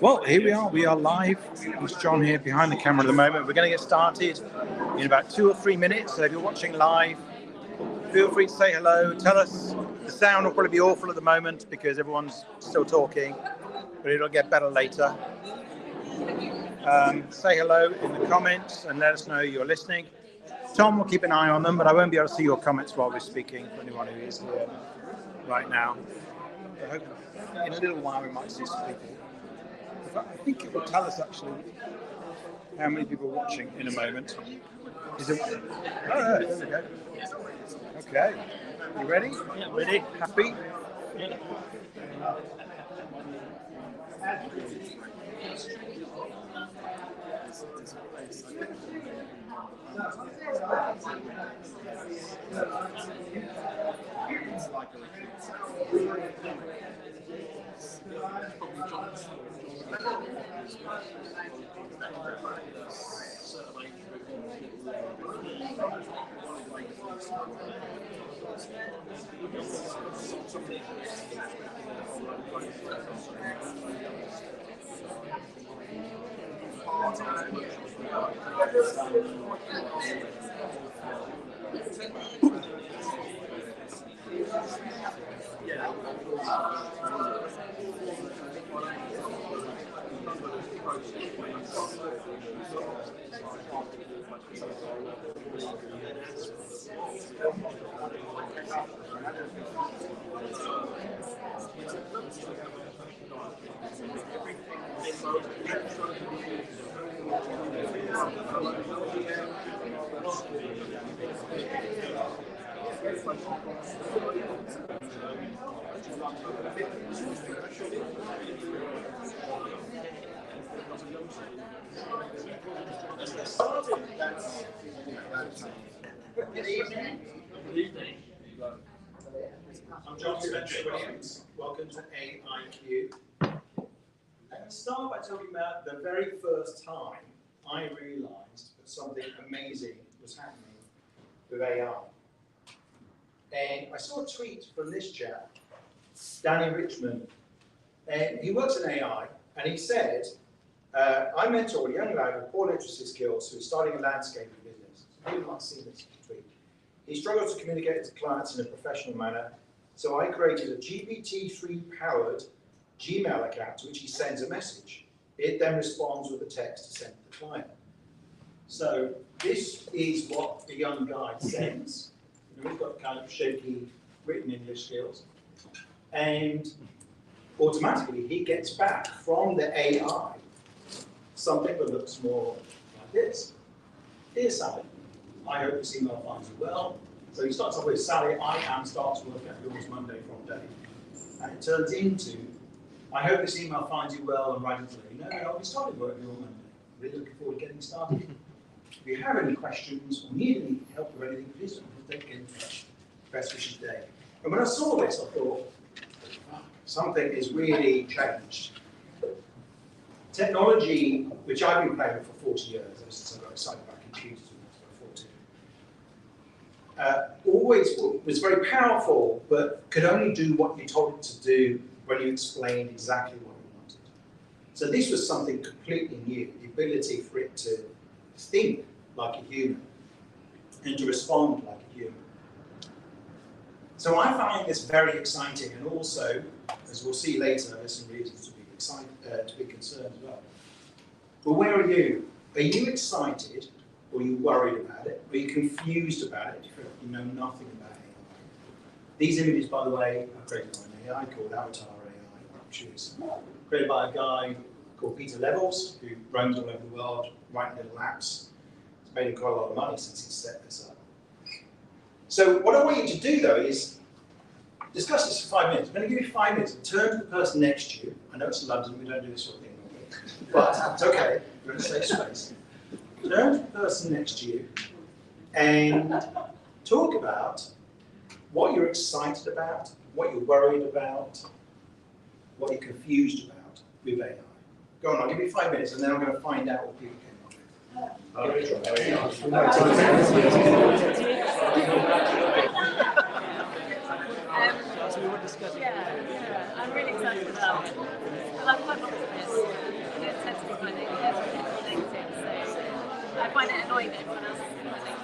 Well, here we are. We are live. It's John here behind the camera at the moment. We're going to get started in about 2 or 3 minutes. So if you're watching live, feel free to say hello. Tell us. The sound will probably be awful at the moment because everyone's still talking, but it'll get better later. Say hello in the comments and let us know you're listening. Tom will keep an eye on them, but I won't be able to see your comments while we're speaking for anyone who is here right now. I hope in a little while we might see some people. I think it will tell us actually how many people are watching in a moment. Is it? Oh, there we go. Okay. You ready? Yeah, ready. Happy? Yeah. Good evening. Good evening. I'm John Williams. Welcome to AIQ. I'm going to start by talking about the very first time I realised that something amazing was happening with AI. And I saw a tweet from this chap, Danny Richmond, and he works in AI, and he said, I mentor a young lad with poor literacy skills who is starting a landscaping business. People might see this tweet. He struggles to communicate with clients in a professional manner, so I created a GPT-3 powered Gmail account to which he sends a message. It then responds with a text to send to the client. So this is what the young guy sends. We've got kind of shaky written English skills. And automatically he gets back from the AI something that looks more like this. Dear Sally, I hope this email finds you well. So he starts off with, Sally, I am starts work at yours Monday from day. And it turns into, I hope this email finds you well and writing to let you know I'll be starting work at your Monday. Really looking forward to getting started. If you have any questions or need any help with anything, please don't hesitate to get in touch. Best wishes today. And when I saw this, I thought, something has really changed. Technology, which I've been playing with for 40 years, ever since I got excited about computers when I was 14, always was very powerful, but could only do what you told it to do when you explained exactly what you wanted. So this was something completely new, the ability for it to think like a human and to respond like a human. So I find this very exciting, and also, as we'll see later, there's some reasons to be excited, to be concerned as well. But where are you? Are you excited, or are you worried about it? Are you confused about it? You know nothing about AI. These images, by the way, are created by an AI called Avatar AI, which is created by a guy called Peter Levels, who roams all over the world writing little apps. He's made quite a lot of money since he set this up. So what I want you to do, though, is discuss this for 5 minutes. I'm going to give you 5 minutes. Turn to the person next to you. I know it's London, we don't do this sort of thing normally, but it's okay. You're in a safe space. Turn to the person next to you and talk about what you're excited about, what you're worried about, what you're confused about with AI. Go on, I'll give you 5 minutes, and then I'm going to find out what people came up with. I'm really excited about it. But I'm quite optimist. I don't tend to be finding everything negative, so I find it annoying that everyone else is negative.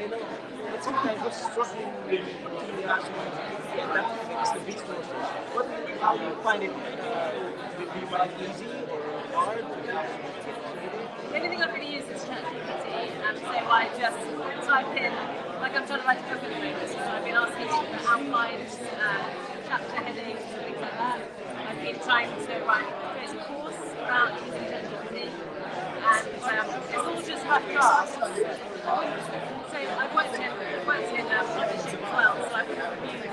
You know, but sometimes what's struggling with the adapting is the resources. How do you find it? Do you find it easy or hard? The only thing I've really used is ChatGPT, and so I just type in, like I'm trying to write a book at the moment, so I've been asking it for outlines, chapter headings, and things like that. I've been trying to create a course about using ChatGPT, and it's all just rough drafts. So I've worked in audition as well, so I've used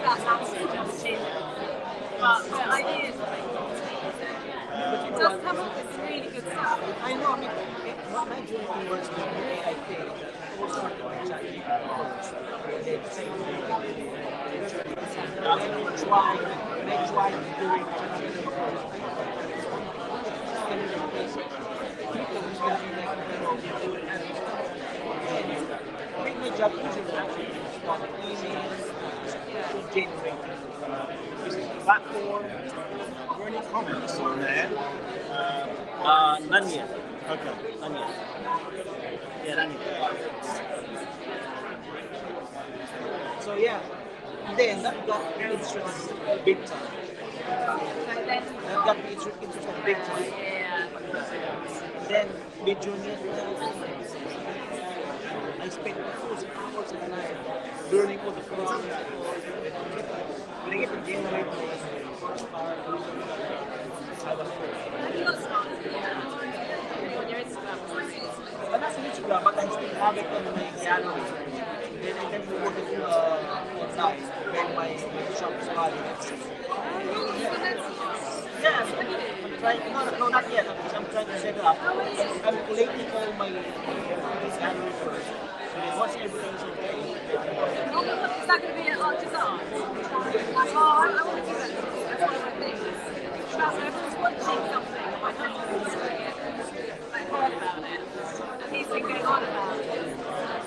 that language obviously, but the ideas are really cool to me. So it does come up with some really good stuff. I know, I mean, my journey towards the AIQ all started with ChatGPT. I tried doing my job usually actually start emails, generating using the platform. Are there any comments on there? None yet. Okay. None yet. Yeah, none yet. So yeah, then that got me interested big time. That got me interested big time. Yeah. Then mid-junior, I spent hours and hours of my life learning all the programs. When I get to generate my first part, I was Have you got started on your Instagram? but that's on Instagram, but I still have it on my gallery. Then I can put it online when my shop is valid. Yes, I'm trying, no, not yet, because I'm trying to set it up. I'm collating all my gallery first. So then once everything is okay, Is that going to be an art just art? Oh, I want to do that too. That's one of my things. Trust me, everyone's watching something. My husband's doing it. I heard about it. And he's been going on about it.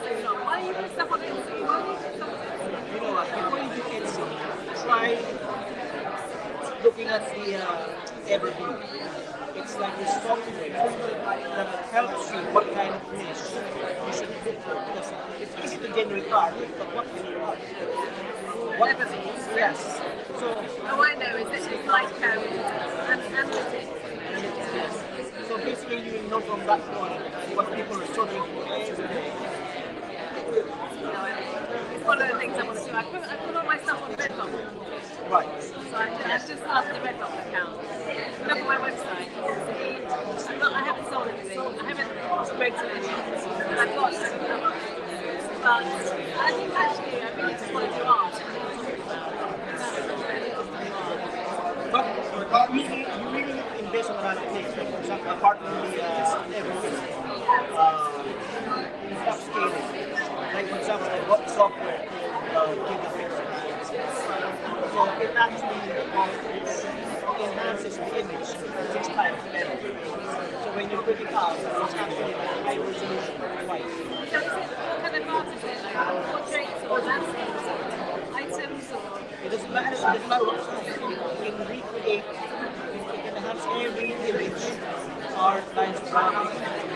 So long. Why are you doing stuff on Etsy? Why are you doing stuff on Etsy? you know what, before you do Etsy, try looking at the evergreen. It's like the software that helps you what kind of niche you should look for. Because it's easy to generate art, but what kind of art? Evergreen. Yes. So, Oh, I know. Is it like analytics? yes. So basically you will know from that point what people are searching for every day. It's one of the things I want to do. I put all my stuff on Redbubble. Right. So I just started the Redbubble account. Look at my website. I haven't sold anything. I haven't spoken to anyone. And I've got but I think actually I really just want to do art. But you really need to invest on other things. Like for example, apart from the everything, upscaling. Like for example, I bought software to so it actually enhances the image 6 times better. So when you put it out, it's actually high resolution twice. So what kind of art is it? Like portraits or landscapes or items or? It doesn't matter what you can recreate, you can enhance every image, art, lines, graphics.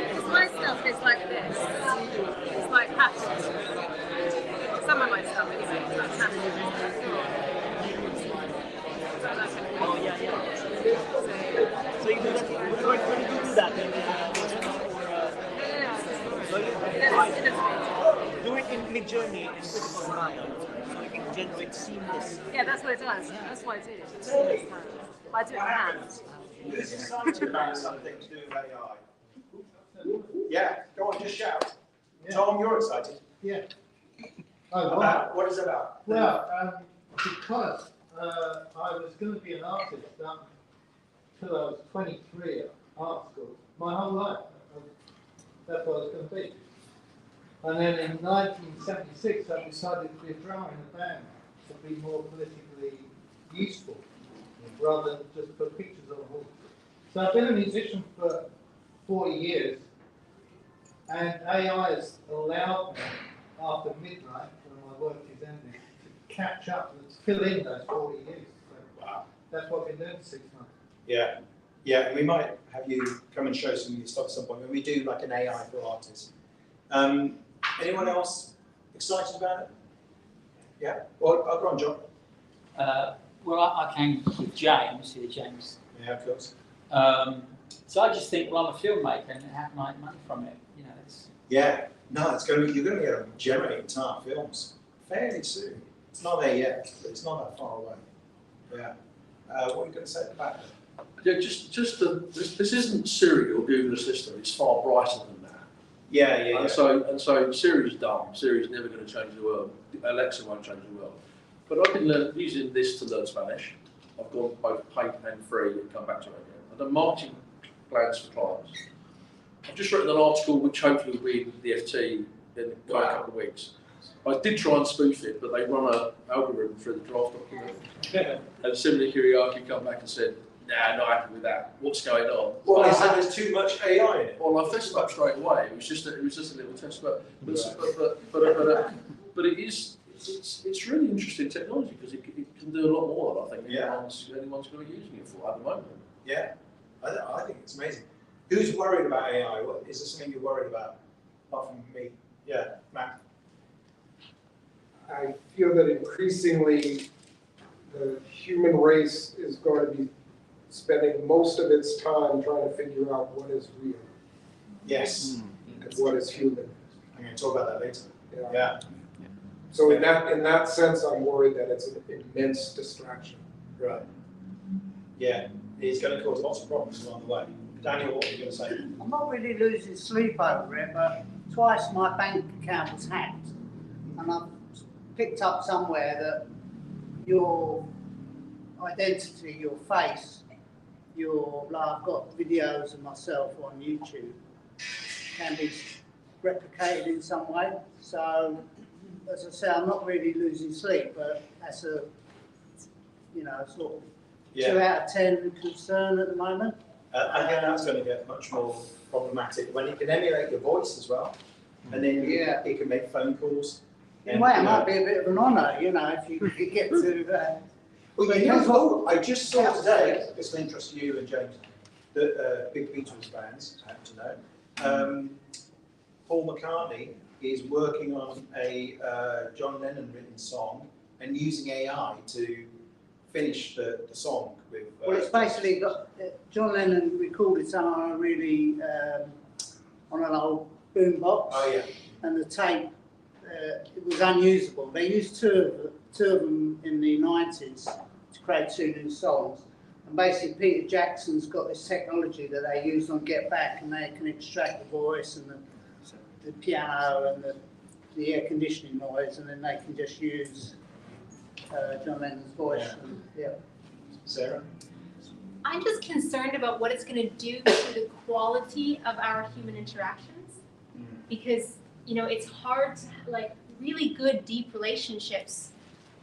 Because my stuff is like this. It's like patterns. Some of my stuff anyway, it's like patterns. Oh yeah. So you do that. Where do you do that? Do it in Midjourney and put it online, so you can generate seamless. Yeah, that's what it does. That's what I do. It's seamless hand. I do it in hand. Who's excited about something to do with AI? Yeah, go on, just shout. Yeah. Tom, you're excited. Yeah. Oh, About what is it about? well, because I was going to be an artist until I was 23 at art school, my whole life. That's what I was going to be. And then in 1976, I decided to be a drummer in a band to be more politically useful, rather than just put pictures on a wall. So I've been a musician for 40 years, and AI has allowed me, after midnight, when my work is ending, to catch up and fill in those 40 years. So That's what we've been doing for 6 months. Yeah, yeah, and we might have you come and show some of your stuff at some point when we do like an AI for artists. Anyone else excited about it? Yeah, well, I'll go on, John. Well, I came with James here, James. Yeah, of course. So I just think, well, I'm a filmmaker and how can I make money from it? You know, it's... Yeah, no, it's going to be, you're going to be able to generate entire films fairly soon. It's not there yet, but it's not that far away. Yeah. What are you going to say about it? Yeah, this isn't Siri or Google Assistant. It's far brighter than that. Yeah, yeah, yeah. And so Siri's dumb. Siri's never going to change the world. Alexa won't change the world. But I can learn using this to learn Spanish. I've gone both paid and free and come back to it again. I've done marketing plans for clients. I've just written an article which hopefully will be in the FT in a couple of weeks. I did try and spoof it, but they run an algorithm through the draft document. And similarly, AIQ come back and said, "Nah, not happy with that. What's going on?" Well, they said there's too much AI in it. Well, I fessed up straight away. It was just a little test, but it is. It's really interesting technology because it can do a lot more than I think anyone's going to be using it for at the moment. Yeah, I think it's amazing. Who's worried about AI? Is there something you're worried about, apart from me? Yeah, Matt. I feel that increasingly the human race is going to be spending most of its time trying to figure out what is real. Yes. And what is human. I'm going to talk about that later. Yeah. Yeah. So in that sense, I'm worried that it's an immense distraction. Right. Yeah, it's going to cause lots of problems along the way. Daniel, what were you going to say? I'm not really losing sleep over it, but twice my bank account was hacked, and I've picked up somewhere that your identity, your face, I've got videos of myself on YouTube, can be replicated in some way. So, as I say, I'm not really losing sleep, but that's a, sort of 2 out of 10 concern at the moment. I think that's going to get much more problematic when it can emulate your voice as well, and then it can make phone calls. In a way, it might be a bit of an honour, if you could get to. Well, I just saw today. This will interest you and James, that big Beatles fans have to know. Paul McCartney is working on a John Lennon written song and using AI to finish the song with. Well, it's basically got John Lennon recorded some on a really on an old boombox. Oh yeah. And the tape it was unusable. They used two of them in the 90s to create 2 new songs. And basically, Peter Jackson's got this technology that they use on Get Back, and they can extract the voice and the piano and the air conditioning noise, and then they can just use John Lennon's voice. Yeah. Sarah? I'm just concerned about what it's going to do to the quality of our human interactions, because it's hard to, really good, deep relationships.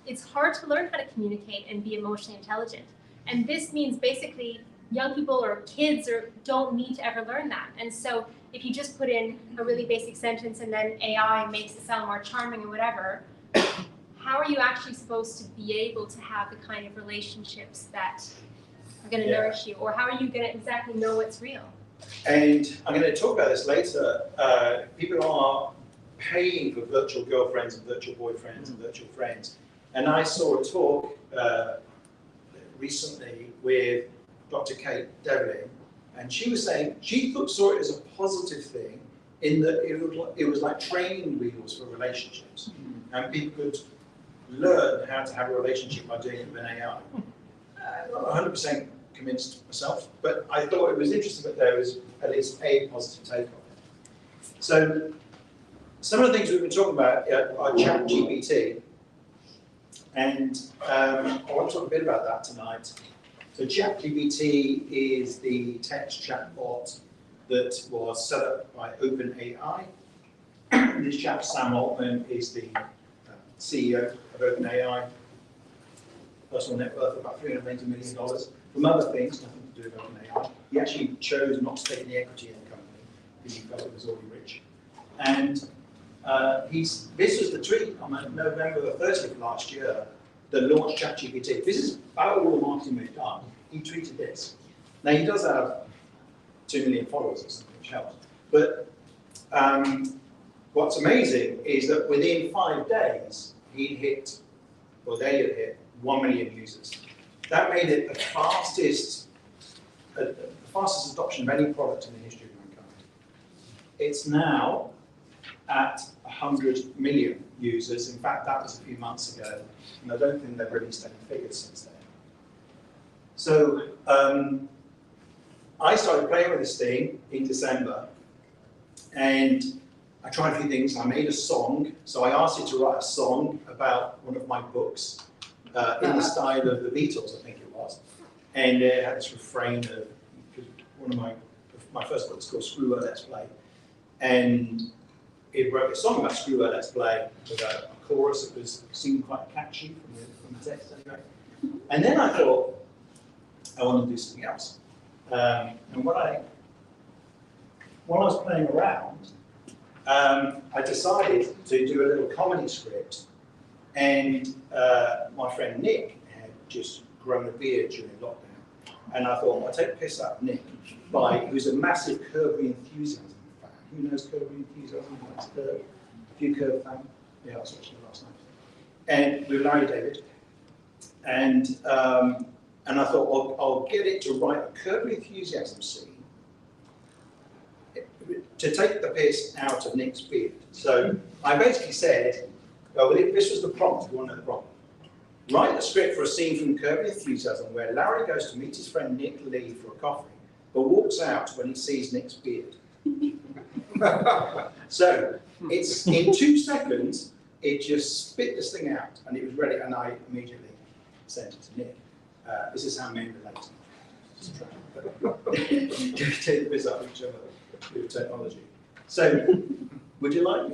It's hard to learn how to communicate and be emotionally intelligent. And this means basically young people or kids don't need to ever learn that. And so if you just put in a really basic sentence and then AI makes it sound more charming or whatever, how are you actually supposed to be able to have the kind of relationships that are going to nourish you? Or how are you going to exactly know what's real? And I'm going to talk about this later. People are paying for virtual girlfriends and virtual boyfriends and virtual friends. And I saw a talk recently with Dr. Kate Devlin, and she was saying she saw it as a positive thing in that it was like training wheels for relationships. And people could learn how to have a relationship by doing it with an AI. I'm not 100% convinced myself, but I thought it was interesting that there was at least a positive take on it. So some of the things we've been talking about are ChatGPT, and I want to talk a bit about that tonight. So ChatGPT is the text chatbot that was set up by OpenAI. This chap, Sam Altman, is the CEO of OpenAI. Personal net worth of about $380 million. From other things, nothing to do with OpenAI. He actually chose not to take any equity in the company because he felt it was already rich. And this was the tweet on November the 30th last year. that launched ChatGPT. This is about all the marketing we've done. He tweeted this. Now, he does have 2 million followers or something, which helps. But what's amazing is that within 5 days, they had hit 1 million users. That made it the fastest adoption of any product in the history of mankind. It's now at 100 million users. In fact, that was a few months ago, and I don't think they've released any figures since then. So I started playing with this thing in December, and I tried a few things. I made a song, so I asked it to write a song about one of my books in the style of the Beatles, I think it was. And it had this refrain of, because one of my first book is called Screw Let's Play. And it wrote a song about Screw Let's Play with a chorus that was seemed quite catchy from the text anyway. And then I thought, I want to do something else. And while I was playing around, I decided to do a little comedy script, and my friend Nick had just grown a beard during lockdown, and I thought, I'll take the piss out of Nick, who's a massive Curb Enthusiasm fan. Who knows Curb Enthusiasm? A few Curb fans? Yeah, I was watching it last night. And with Larry David, and I thought, well, I'll get it to write a Curb Enthusiasm scene to take the piss out of Nick's beard. So I basically said, well, this was the prompt, if you want to know the prompt. Write the script for a scene from Curb Enthusiasm where Larry goes to meet his friend Nick Lee for a coffee, but walks out when he sees Nick's beard. So it's in 2 seconds, it just spit this thing out, and it was ready, and I immediately sent it to Nick. This is how men relate. Take the piss out of each other with technology. So, would you like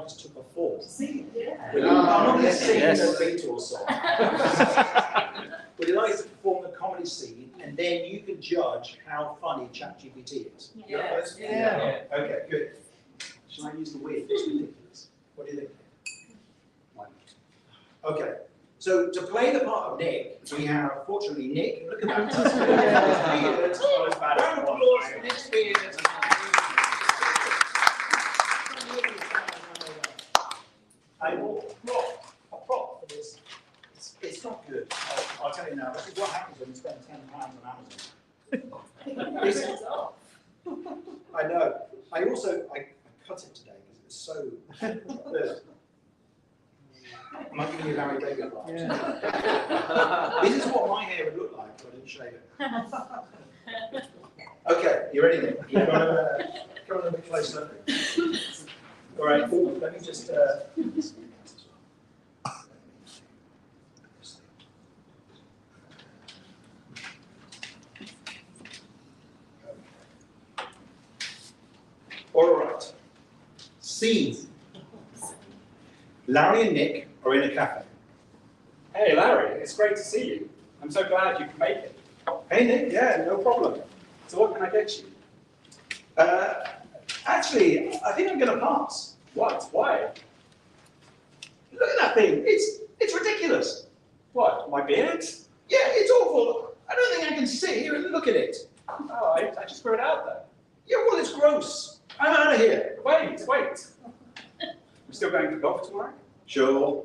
us to perform? Sing, yeah. I'm not going to sing the Beatles song. Would you like us to perform the comedy scene, and then you can judge how funny ChatGPT is? Yes. Yeah. Okay, good. Shall I use the wheel? It's ridiculous. What do you think? Okay. So to play the part of Nick, we have, fortunately, Nick. Look at that. Round of applause for Nick's beard. I bought a prop for this. It's not good. I'll tell you now. This is what happens when you spend £10 on Amazon. I know. I cut it today because it's so good. Am I giving you Larry David vibes? Yeah. This is what my hair would look like if I didn't shave it. Okay, you ready then? You want to come a bit closer? All right, let me just... All right. Scene. Larry and Nick are in a cafe. Hey Larry, it's great to see you. I'm so glad you could make it. Hey Nick, yeah, no problem. So what can I get you? Actually, I think I'm going to pass. What? Why? Look at that thing. It's ridiculous. What? My beard? Yeah, it's awful. I don't think I can sit here and look at it. Oh, I just threw it out there. Yeah, well, it's gross. I'm out of here. Wait. We're still going to golf tomorrow? Sure.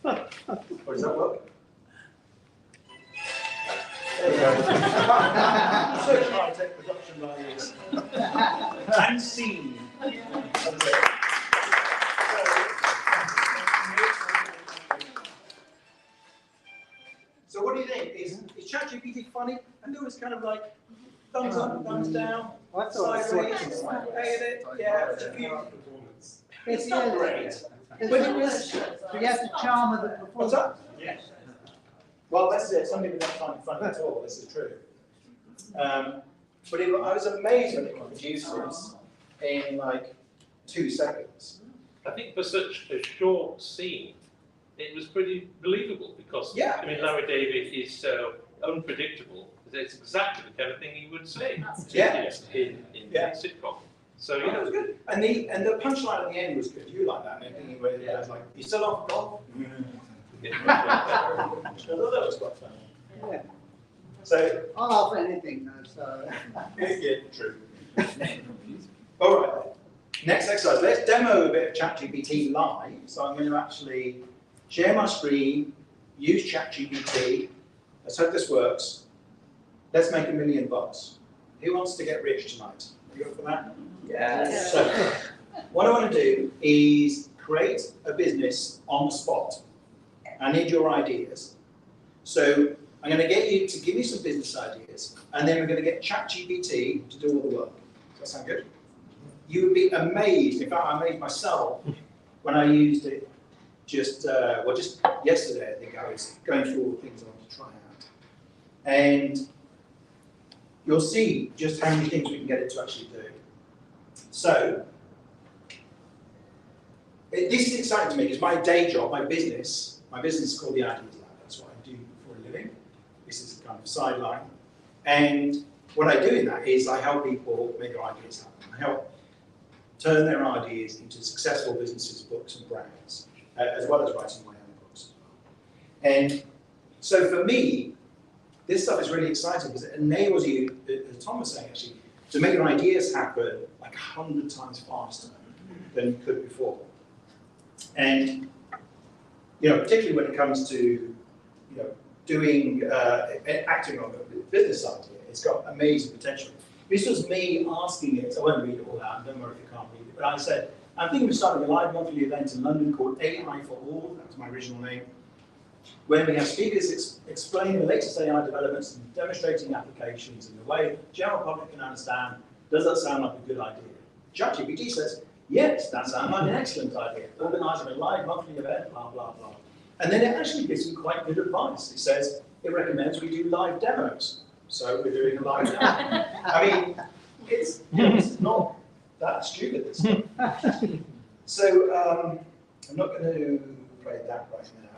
What does that look? There you go. So high-tech production values. And scene. So what do you think? Is ChatGPT funny? I know it's kind of like thumbs up, thumbs down, I thought it sideways, was yeah, it's not great. But it was, you have the charm of the performance. What's up? Yes. Well, that's it. Some people don't find it funny at all. This is true. But I was amazed when it produces in like 2 seconds. I think for such a short scene, it was pretty believable because I mean Larry David is so unpredictable. It's exactly the kind of thing he would say in a sitcom. So Yeah, that was good. And the punchline at the end was good. You like that? And thinking where it was like, you still off golf? I thought that was quite funny. Yeah. So I'll laugh at anything though, so. yeah, true. All right. Next exercise. Let's demo a bit of ChatGPT live. So I'm going to actually share my screen, use ChatGPT. Let's hope this works. Let's make $1 million. Who wants to get rich tonight? You up for that? Yes. So what I want to do is create a business on the spot. I need your ideas. So I'm going to get you to give me some business ideas, and then we're going to get ChatGPT to do all the work. Does that sound good? You would be amazed. In fact, I amazed myself when I used it just yesterday. I think I was going through all the things I want to try out, and you'll see just how many things we can get it to actually do. So this is exciting to me because my day job, my business is called the Ideas Lab. That's what I do for a living. This is kind of a sideline. And what I do in that is I help people make their ideas happen. I help turn their ideas into successful businesses, books, and brands, as well as writing my own books as well. And so for me, this stuff is really exciting because it enables you, as Tom was saying actually, to make your ideas happen like 100 times faster than you could before. And particularly when it comes to doing acting on a business idea, it's got amazing potential. This was me asking it. I won't read it all out. Don't worry if you can't read it. But I said, I'm thinking of starting a live monthly event in London called AI for All. That was my original name. Where we have speakers explaining the latest AI developments and demonstrating applications in a way the general public can understand. Does that sound like a good idea? ChatGPT says, yes, that sounds like an excellent idea. Organising a live monthly event, blah, blah, blah. And then it actually gives you quite good advice. It says, it recommends we do live demos. So we're doing a live demo. I mean, it's not that stupid, this stuff. So I'm not going to play that right now.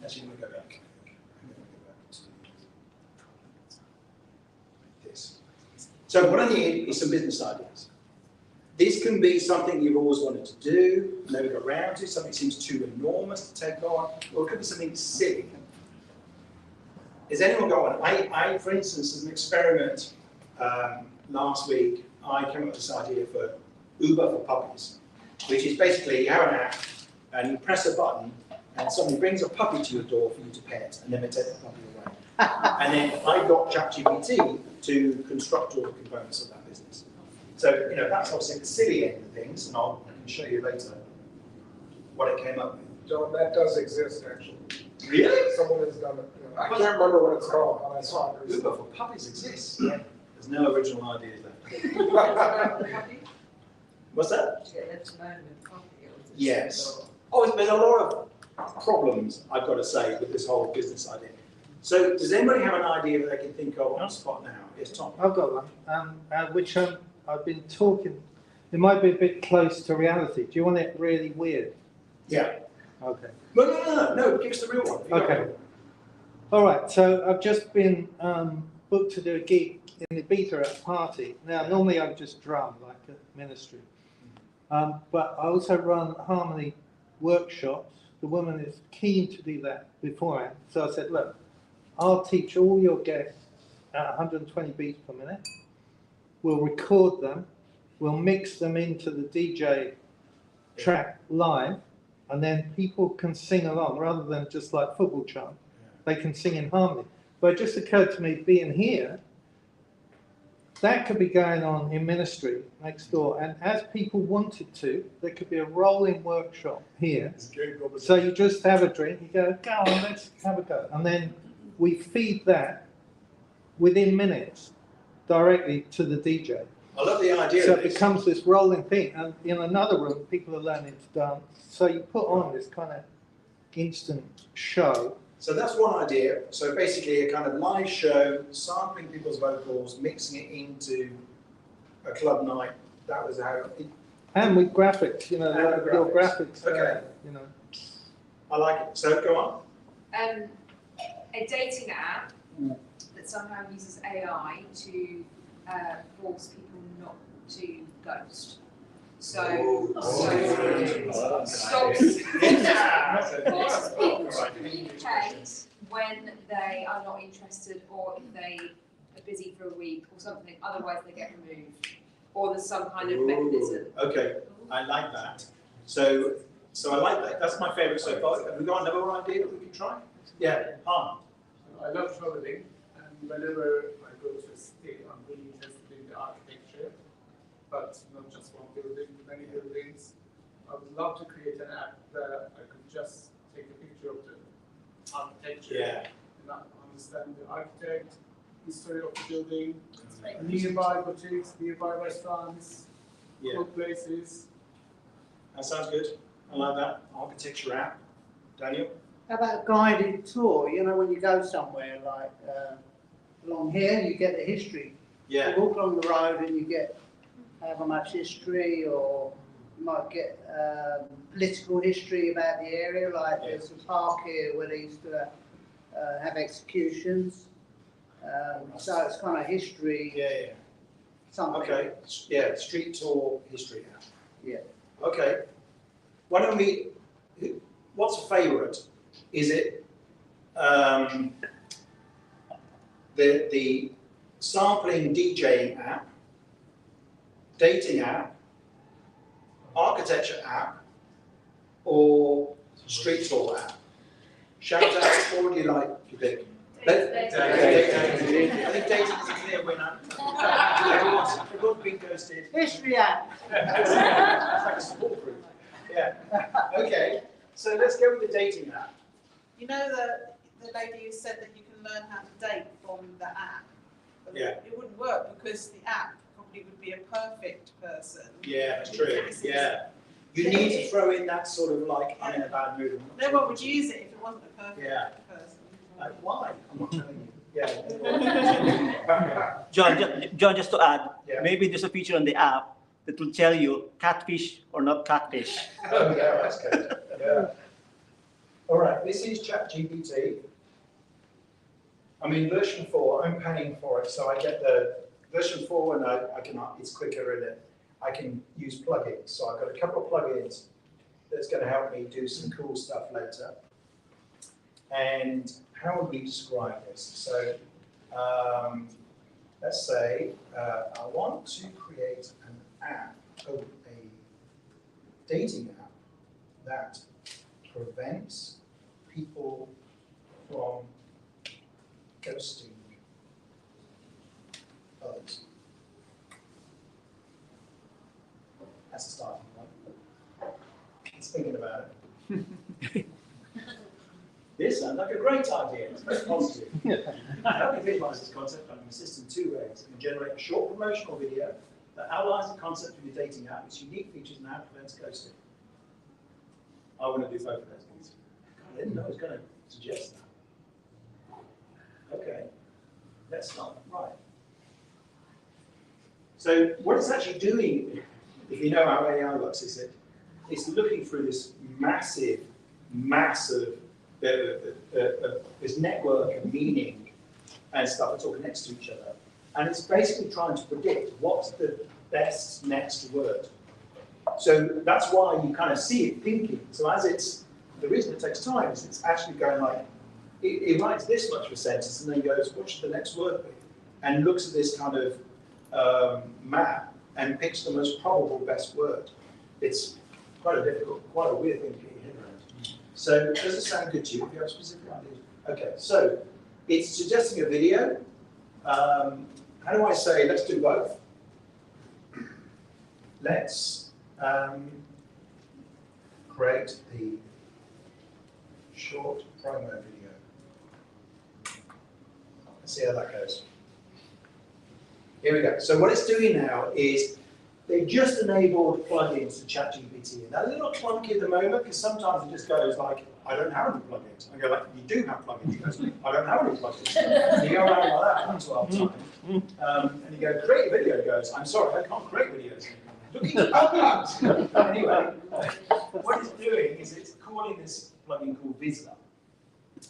Actually, I'm going to go back. I'm going to go back to this. So what I need is some business ideas. This can be something you've always wanted to do, never got around to, something seems too enormous to take on, or it could be something silly. Is anyone going? I, for instance, as an experiment last week, I came up with this idea for Uber for puppies, which is basically you have an app and you press a button and somebody brings a puppy to your door for you to pet and then they take the puppy away. And then I got ChatGPT to construct all the components of that business. So, that's obviously the silly end of things, and I can show you later what it came up with. John, that does exist, actually. Really? Someone has done it. I can't remember what it's called, but I saw it Uber for puppies exists. There's no original ideas left. What's that? Yes. Oh, there's a lot of problems, I've got to say, with this whole business idea. So, does anybody have an idea that they can think of on the spot now? Yes, Tom. I've got one, which I've been talking. It might be a bit close to reality. Do you want it really weird? Yeah. Okay. No, give us the real one. Okay. All right, so I've just been booked to do a gig in Ibiza at a party. Now, normally I just drum like a ministry. But I also run harmony workshops. The woman is keen to do that beforehand. So I said, look, I'll teach all your guests at 120 beats per minute. We'll record them. We'll mix them into the DJ track live. And then people can sing along rather than just like football chant. They can sing in harmony. But it just occurred to me, being here, that could be going on in ministry next door. And as people wanted to, there could be a rolling workshop here. So you just have a drink, you go on, let's have a go. And then we feed that within minutes directly to the DJ. I love the idea. So it becomes this rolling thing. And in another room, people are learning to dance. So you put on this kind of instant show. So that's one idea. So basically a kind of live show, sampling people's vocals, mixing it into a club night. That was how it... And with graphics, your graphics. Okay. I like it. So go on. A dating app that somehow uses AI to force people not to ghost. So, force people to communicate when they are not interested, or if they are busy for a week or something, otherwise they get removed. Or there's some kind of mechanism. Okay, I like that. So I like that. That's my favourite so far. Have we got another idea that we can try? Yeah, Han. I love traveling, and whenever I go to a state, I'm really interested in the architecture, but not just one building, many buildings. I would love to create an app that I could just take a picture of the architecture and understand the architect, history of the building, nearby boutiques, nearby restaurants, food places. That sounds good. I like that. Architecture app. Daniel? How about a guided tour? You know, when you go somewhere like along here, you get the history. Yeah. You walk along the road and you get however much history, or you might get political history about the area. Like there's a park here where they used to have executions. So it's kind of history. Yeah. Something. Okay. Yeah. Street tour history app. Yeah. Okay. Why don't we? What's a favourite? Is it the sampling DJing app, dating app, architecture app, or street tour app? Shout out, what would you like to pick? I think dating is a clear winner. Everyone's been ghosted. History app. It's like a support group. Yeah. Okay. So let's go with the dating app. You know the lady who said that you can learn how to date from the app? But it wouldn't work because the app probably would be a perfect person. Yeah, that's true. Yeah. You need to throw in that sort of like, I'm in a bad mood. No one would use it if it wasn't a perfect person. Why? I'm not telling you. Yeah. John, just to add, maybe there's a feature on the app that will tell you catfish or not catfish. Oh yeah, that's good. Yeah. All right, this is ChatGPT. I mean, version 4, I'm paying for it, so I get the version 4, and I can, it's quicker in it. I can use plugins. So I've got a couple of plugins that's going to help me do some cool stuff later. And how would we describe this? So let's say I want to create an app, a dating app that prevents people from ghosting others. That's a starting point. It's thinking about it. This sounds like a great idea. It's very positive. Help me visualize this concept on the system 2 ways. You can generate a short promotional video that outlines the concept of your dating app, its unique features, and how it prevents ghosting. I want to do both of those things. God, I didn't know I was going to suggest that. Okay, let's start. Right. So what it's actually doing, if you know how AI works, is that it's looking through this massive this network of meaning and stuff that's all connected to each other. And it's basically trying to predict what's the best next word. So that's why you kind of see it thinking. So as the reason it takes time is it's actually going like, it writes this much of a sentence and then goes, what should the next word be? And looks at this kind of map and picks the most probable best word. It's quite a weird thing to get your head around. So does it sound good to you? If you have specific ideas. Okay, so it's suggesting a video. How do I say, let's do both? Let's create the short promo video. Let's see how that goes. Here we go. So what it's doing now is they just enabled plugins to ChatGPT. And that's a little clunky at the moment because sometimes it just goes like, I don't have any plugins. I go like, you do have plugins. It goes, I don't have any plugins. And you go around like that 12 times. And you go, create a video. It goes, I'm sorry, I can't create videos. Look at the plugins. Anyway, what it's doing is it's calling this plugin called Vizla.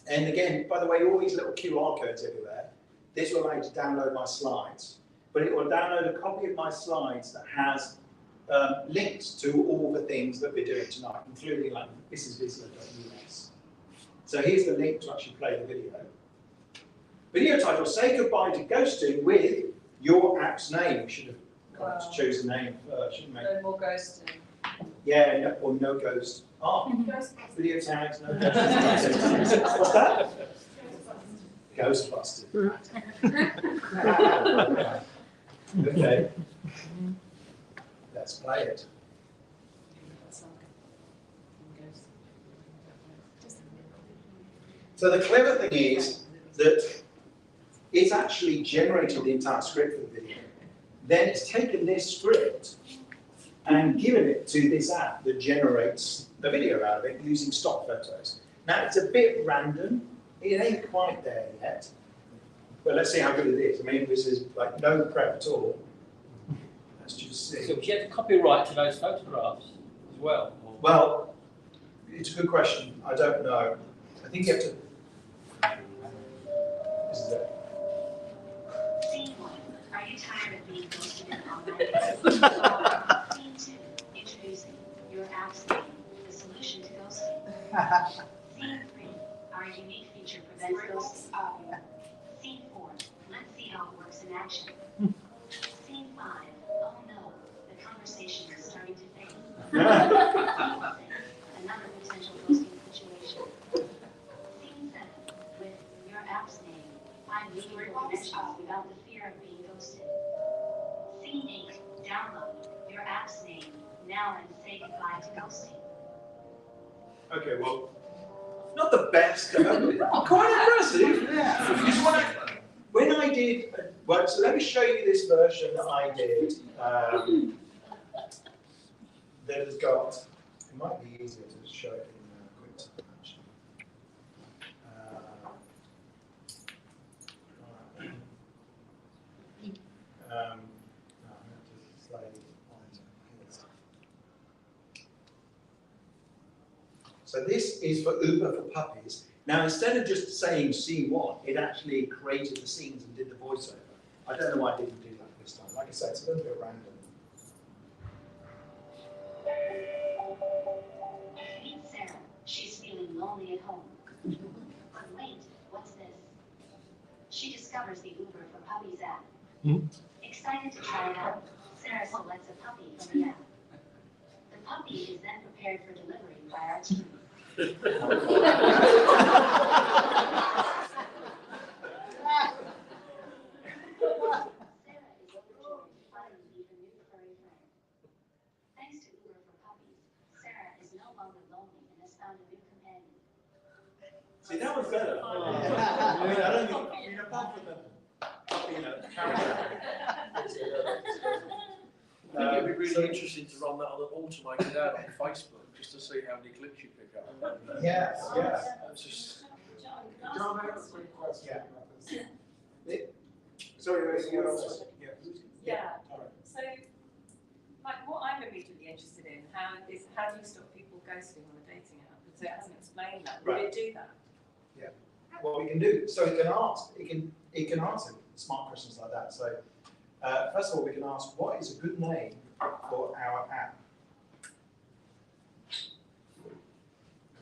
And again, by the way, all these little QR codes everywhere, this will allow you to download my slides. but it will download a copy of my slides that has links to all the things that we're doing tonight, including like thisisvisla.us. So here's the link to actually play the video. Video title, say goodbye to ghosting with your app's name. We should have got to choose a name first, shouldn't we? No more ghosting. Yeah, no, or no ghost. Oh, video tags, no ghost. What's that? Ghostbusters. Okay. Let's play it. So the clever thing is that it's actually generated the entire script for the video. Then it's taken this script and given it to this app that generates the video out of it using stock photos. Now it's a bit random. It ain't quite there yet. But let's see how good it is. I mean, this is like no prep at all. Let's just see. So do you have the copyright to those photographs as well? Or? Well, it's a good question. I don't know. I think you have to. This is it. Scene 1. Are you tired of being ghosted in online? Scene 2. Introducing your app's name, the solution to ghosting. Scene 3. Our unique feature prevents ghosting. Scene 4. Let's see how it works in action. Scene 5. Oh no, the conversation is starting to fade. Another potential ghosting situation. Scene 7. With your app's name, find meaningful connections without the fear of being ghosted. Scene 8. Download your app's name now and say goodbye to ghosting. Okay, well, not the best, quite impressive. Yeah. When I did, well, so let me show you this version that I did. That has got, it might be easier to show it in quick time, actually. No, I'm going to slide it. So this is for Uber for Puppies. Now, instead of just saying C1, it actually created the scenes and did the voiceover. I don't know why I didn't do that this time. Like I said, it's a little bit random. Meet Sarah. She's feeling lonely at home. But wait, what's this? She discovers the Uber for Puppies app. Excited to try it out, Sarah selects a puppy from the app. The puppy is then prepared for delivery by our team. Thanks to Uber for Puppies, Sarah is no longer lonely and has found a new companion. See, that was better. I mean, I don't think, I mean, apart from the puppy, character. I think it'd be really interesting to run that on an automated ad on Facebook, just to see how many clicks you pick up. Yes, yes. It's just... John, I have a quick question about this. Sorry, anything else? Yeah. So, like, what I'm immediately interested in how do you stop people ghosting on a dating app? So it hasn't explained that. Will it do that? Yeah. What we can do, so it can answer smart questions like that. So, first of all, we can ask, what is a good name for our app?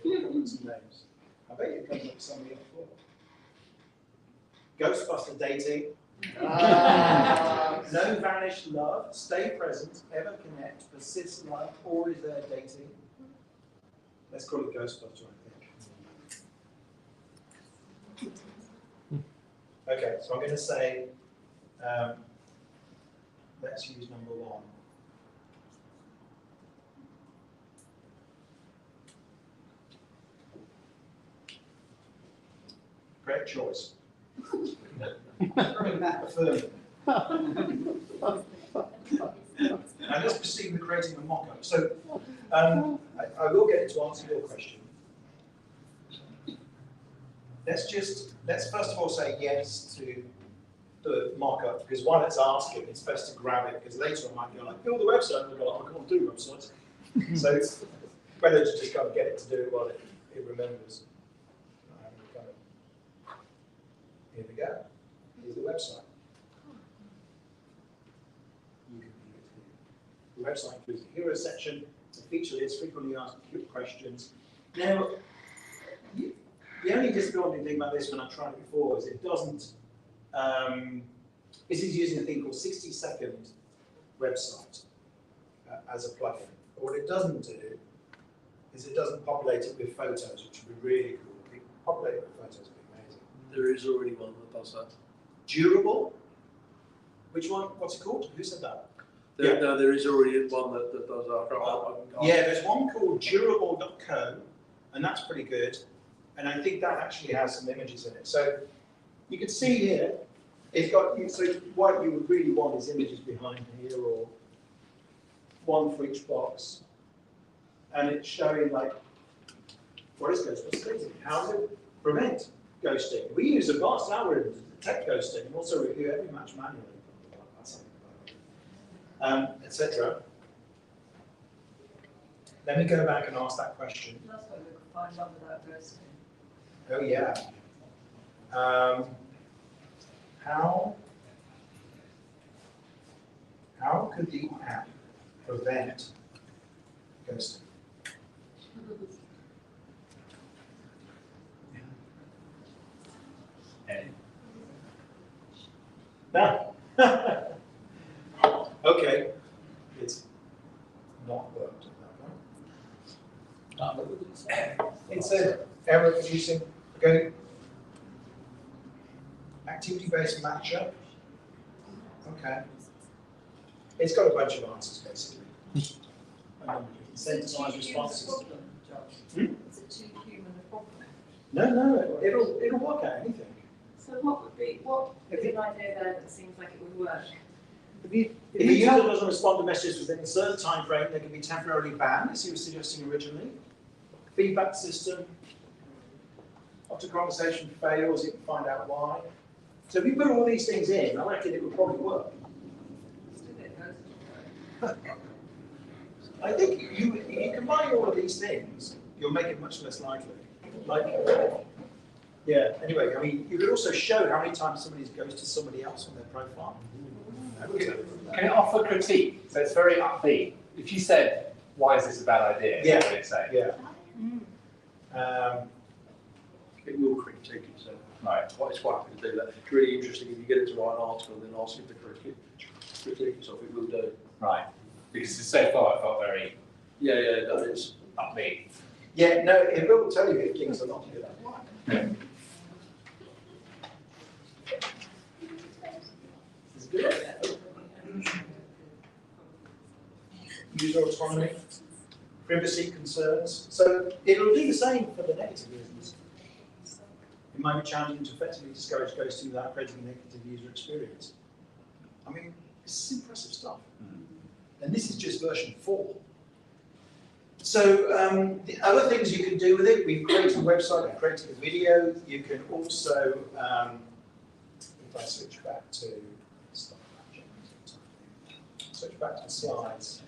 Some names. I bet you comes up with somebody before. Ghostbuster dating. No vanished love. Stay present. Ever connect. Persist love. Or is there dating? Let's call it Ghostbuster, I think. Okay, so I'm going to say, let's use number 1. Great choice. Affirm. Now let's proceed with creating a mock-up. So I will get to answer your question. Let's first of all say yes to the mock-up, because while it's asking, it's best to grab it, because later I might go like, build a website, and go like, I can't do websites. So it's better to just kind of get it to do it while it remembers. Here we go. Here's the website. The website includes the hero section, the feature list, frequently asked questions. Now, the only disappointing thing about this when I've tried it before is it doesn't, this is using a thing called 60-second website as a plugin. But what it doesn't do is it doesn't populate it with photos, which would be really cool. If it populate it with photos would be amazing. There is already one that does that. Durable? Which one? What's it called? Who said that? No, there is already one that does that. Yeah, there's one called durable.co, and that's pretty good. And I think that actually has some images in it. So you can see here, it's got, so what you would really want is images behind here, or one for each box. And it's showing like, what is ghosting? How does it prevent ghosting? We use advanced algorithms to detect ghosting and also review every match manually, etc. Let me go back and ask that question. That's what we could find one without ghosting. Oh yeah. How could the app prevent ghosting? No. Okay. It's not worked at that point. It said error producing. Okay. Activity-based matchup. Okay. It's got a bunch of answers basically. Synthesized responses. Is it too human a problem? No, it'll work out anything. So what is an idea there that seems like it would work? If a user doesn't respond to messages within a certain time frame, they can be temporarily banned, as you were suggesting originally. Feedback system. After conversation fails, you can find out why. So if you put all these things in, I reckon it would probably work. I think you combine all of these things, you'll make it much less likely. Yeah, anyway, I mean, you could also show how many times somebody goes to somebody else on their profile. Can it offer critique? So it's very upbeat. If you said, why is this a bad idea? Yeah. What would it say? Yeah. It will critique itself. Right. It's quite happy to do that. It's really interesting if you get it to write an article and then ask it to critique itself, it will do. Right. Because so far I felt very Yeah, that is upbeat. Yeah, no, it will tell you if things are not good. It's good. User autonomy, privacy concerns. So it'll do the same for the negative reasons. It might be challenging to effectively discourage ghosting without creating a negative user experience. I mean, this is impressive stuff. And this is just version 4. So the other things you can do with it, we've created a website, we've created a video. You can also, if I switch back to the slides.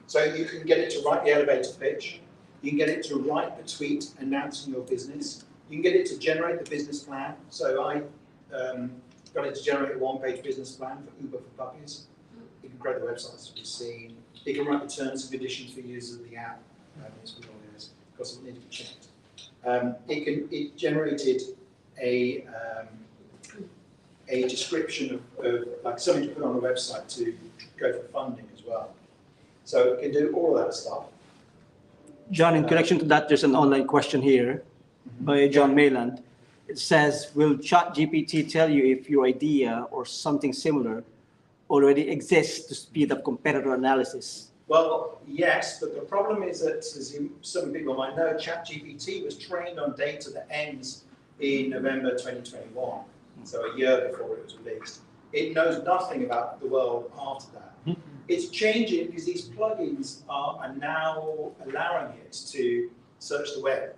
So you can get it to write the elevator pitch. You can get it to write a tweet announcing your business. You can get it to generate the business plan. So I got it to generate a one-page business plan for Uber for puppies. You can create the websites to be seen. You can write the terms and conditions for users of the app. Because it needs to be checked. It generated a description of like something to put on a website to go for funding as well. So it can do all of that stuff. John, in connection to that, there's an online question here by John Mayland. It says, will ChatGPT tell you if your idea or something similar already exists to speed up competitor analysis? Well, yes, but the problem is that, as some people might know, ChatGPT was trained on data that ends in November 2021, so a year before it was released. It knows nothing about the world after that. It's changing because these plugins are now allowing it to search the web.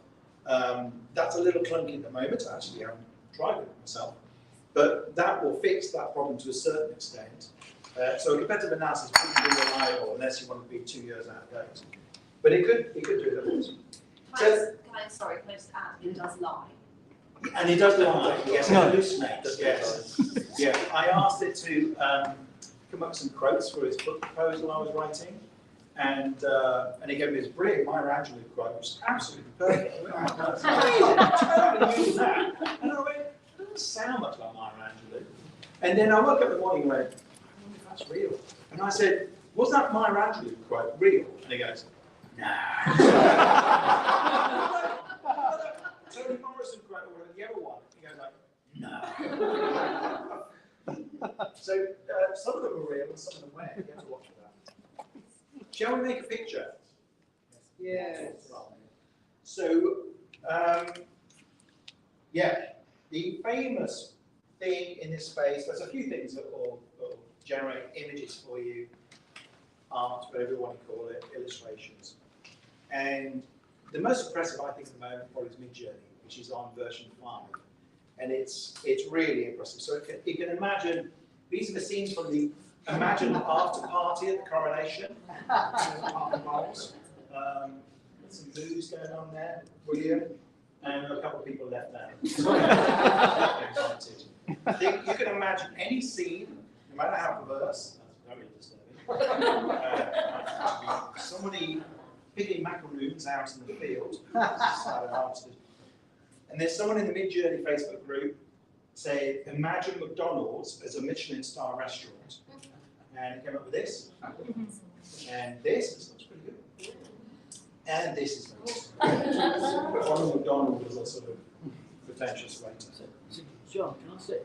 That's a little clunky at the moment. Actually, I haven't tried it myself. But that will fix that problem to a certain extent. So a competitive analysis wouldn't be reliable unless you want to be 2 years out of date. But it could do it, of course. Can I just add, it does lie. And it does lie, yes, it hallucinates, yes. Yeah, I asked it to come up with some quotes for his book proposal I was writing, and he gave me this brilliant Maya Angelou quote, which is absolutely perfect. I totally use that. And I went, it doesn't sound much like Maya Angelou. And then I woke up in the morning and went, I wonder if that's real. And I said, was that Maya Angelou quote real? And he goes, no. Toni Morrison quote or whatever the other one. He goes like, no. So some of them are real and some of them weren't. You have to watch for that. Shall we make a picture? Yes. So, yeah, the famous thing in this space, there's a few things that will generate images for you, art, whatever you want to call it, illustrations. And the most impressive, I think, at the moment probably is Midjourney, which is on version 5. And it's really impressive. So you can imagine, these are the scenes from the Imagine after party at the coronation. Some booze going on there, brilliant. And a couple of people left there. I think you can imagine any scene, no matter how perverse, that's very disturbing. Somebody picking macaroons out in the field. And there's someone in the Midjourney Facebook group say, imagine McDonald's as a Michelin star restaurant. And it came up with this. And this looks pretty good. And this is very good. Ronald McDonald is a sort of pretentious writer. So John, can I say,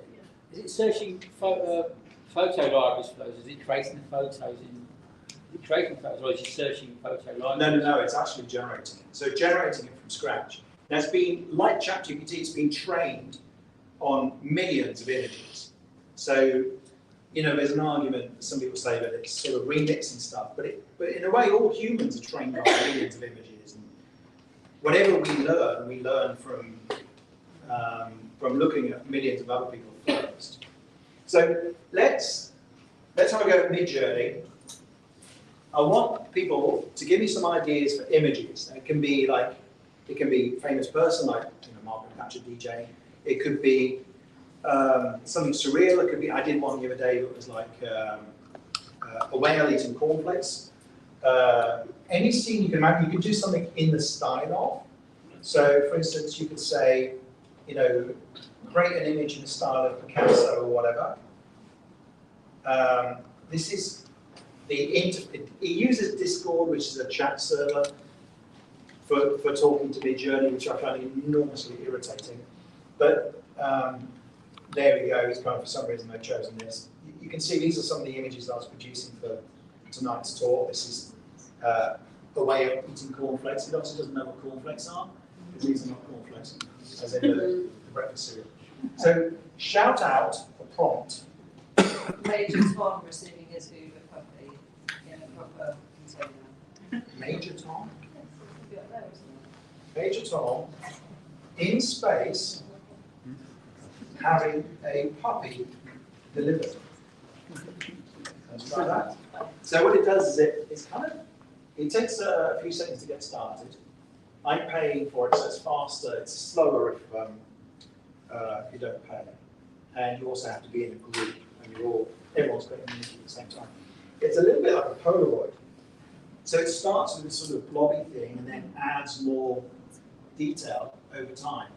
is it searching photo libraries for those? Is it creating the photos or is it searching photo libraries? No, it's actually generating it. So generating it from scratch. Now it's been, like ChatGPT, it's been trained on millions of images. So, there's an argument, some people say that it's sort of remixing stuff, but in a way, all humans are trained on millions of images. And whatever we learn from looking at millions of other people first. So let's have a go at Midjourney. I want people to give me some ideas for images. And it can be famous person like Margaret Thatcher DJ. It could be something surreal. It could be, I did one the other day that was like a whale eating cornflakes. Any scene you can imagine, you could do something in the style of. So for instance, you could say, create an image in the style of Picasso or whatever. This is it uses Discord, which is a chat server, for talking to Midjourney, which I find enormously irritating. But there we go, it's kind of, for some reason they've chosen this. You can see these are some of the images that I was producing for tonight's talk. This is a way of eating cornflakes. It obviously doesn't know what cornflakes are, because these are not cornflakes, as in the breakfast cereal. So shout out a prompt. Major Tom receiving his food with puppy in a proper container. Major Tom? Major Tom in space having a puppy delivered. Let's try that. So what it does is it takes a few seconds to get started. I'm paying for it, so it's faster, it's slower if you don't pay. And you also have to be in a group, and everyone's got a music at the same time. It's a little bit like a Polaroid. So it starts with this sort of blobby thing and then adds more detail over time.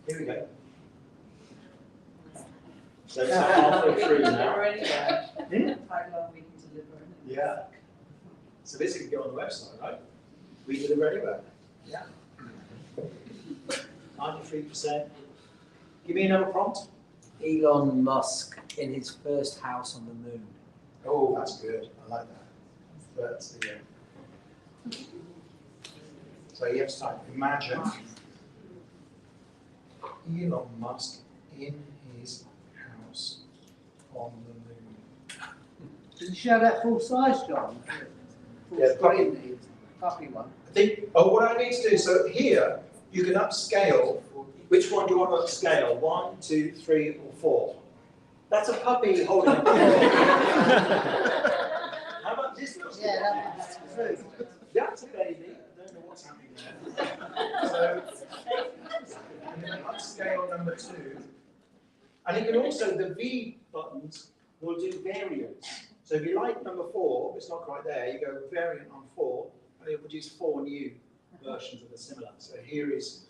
Here we go. So it's halfway through now. Yeah. So this can go on the website, right? We deliver anywhere. Yeah. 93%. Give me another prompt. Elon Musk in his first house on the moon. Oh, that's good. I like that. That's the So you have to type, imagine Elon Musk in his house on the moon. Did you show that full size, John? Yeah, puppy one. I think, what I need to do, so here, you can upscale. Which one do you want to upscale? 1, 2, 3, or 4? That's a puppy holding a How about this? Yeah, that's true. That's a baby. I don't know what's happening there. So, and then upscale number 2. And you can also, the V buttons will do variants. So if you like number 4, it's not quite there, you go variant on 4, and it'll produce 4 new versions of the similar. So here is...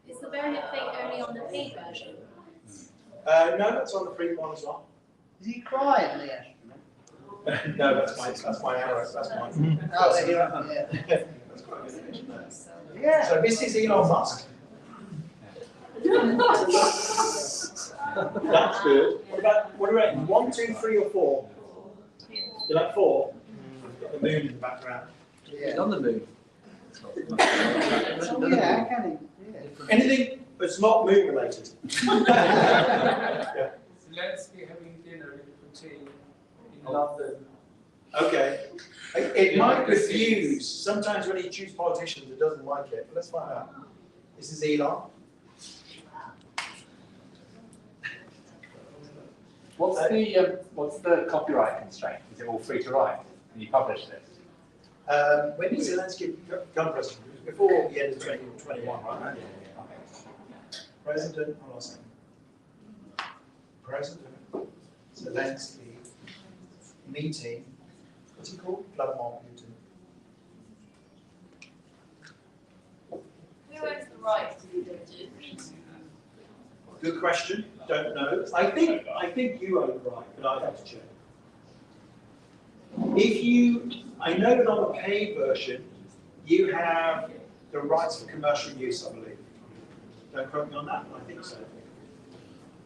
Is the variant thing only on the paid version? no, that's on the free one as well. Is he crying there? No, that's my arrow, that's mine. Oh, there you are. Yeah. That's quite a good image there. Yeah. So this is Elon Musk. That's good. What do you reckon? 1, 2, 3, or 4? You like 4? Got the moon in the background. He's on the moon. Oh, yeah, can he? Yeah. Anything that's not moon related. Yeah. Let's be having dinner in Putin in London. Okay. It might confuse. Sometimes when you choose politicians, it doesn't like it. But let's find out. This is Elon. What's the copyright constraint? Is it all free to write? And you publish this? When did Zelensky become president? It was before the end of 2021, right? President, hold on a second. President Zelensky meeting, what's he called? Vladimir Putin. Who owns the rights to these images? Good question. Don't know. I think you own the right, but I'd have to check. I know that on the paid version, you have the rights for commercial use, I believe. Don't quote me on that, but I think so.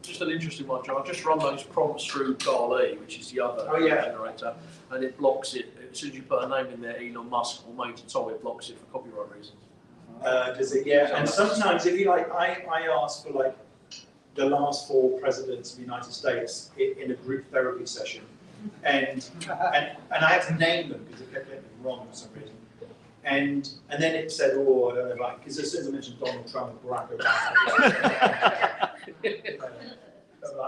Just an interesting one, John. I've just run those prompts through DALL-E, which is the other generator, and it blocks it. As soon as you put a name in there, Elon Musk or Major Tom, it blocks it for copyright reasons. Does it? Yeah. And sometimes, if you like, I ask for like the last 4 presidents of the United States in a group therapy session, and I had to name them because it kept getting them wrong for some reason. And then it said, oh, I don't know, because as soon as I mentioned Donald Trump and Barack Obama,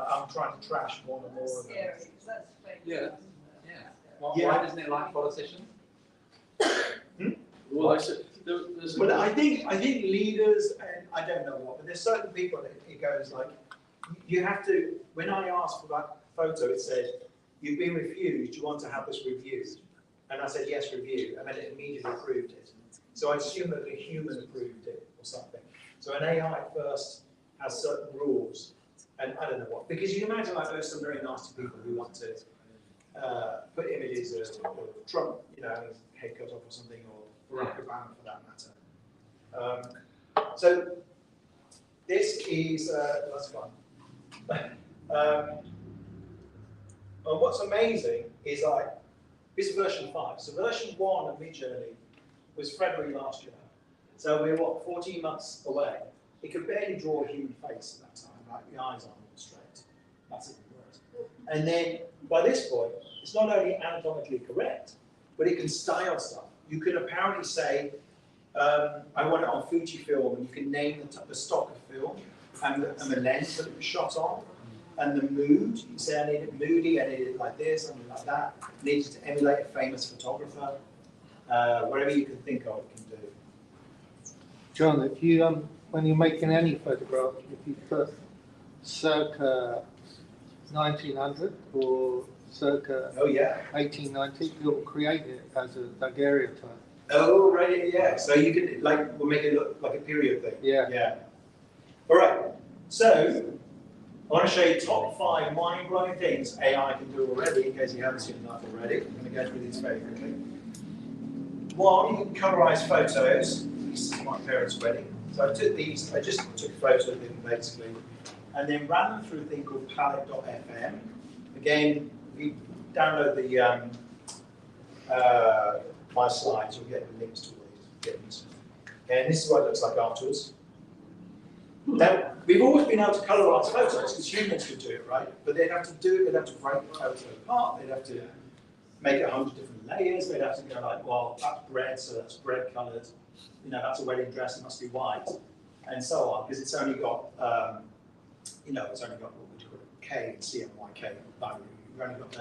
I'm trying to trash more and more of them. Yeah. Why doesn't it like politicians? Well, But I think leaders, and I don't know what, but there's certain people that it goes like, you have to, when I asked for that photo, it said, you've been refused, do you want to have this reviewed? And I said, yes, review, and then it immediately approved it. So I assume that a human approved it or something. So an AI first has certain rules, and I don't know what, because you can imagine like there's some very nasty people who want to put images of Trump, head cut off or something, or Barack Obama for that matter. So this is, that's fun. And what's amazing is this is version 5. So version 1 of Midjourney was February last year. So we're 14 months away. It could barely draw a human face at that time, right? The eyes aren't straight. That's even worse. And then by this point, it's not only anatomically correct, but it can style stuff. You can apparently say, I want it on Fujifilm, and you can name the stock of film and the lens that it was shot on. And the mood, you can say I need it moody, I need it like this, something like that. I need it to emulate a famous photographer. Whatever you can think of, it can do. John, if you when you're making any photograph, if you put circa 1900 or circa 1890, you'll create it as a daguerreotype. Oh, right, yeah. So you can, we'll make it look like a period thing. Yeah. Yeah. All right. So I want to show you top 5 mind-blowing things AI can do already, in case you haven't seen enough already. I'm going to go through these very quickly. 1, you can colorize photos. This is my parents' wedding. So I took these, I just took a photo of them basically, and then ran them through a thing called palette.fm. Again, if you download my slides, you'll get the links to all these things. And this is what it looks like afterwards. Now, we've always been able to colorize photos because humans could do it, right? But they'd have to do it, they'd have to break the photo apart, they'd have to make it 100 different layers, they'd have to go like, well, that's red, so that's red colored. That's a wedding dress, it must be white, and so on, because it's only got you know, it's only got what we call a K and CMYK value. You've only got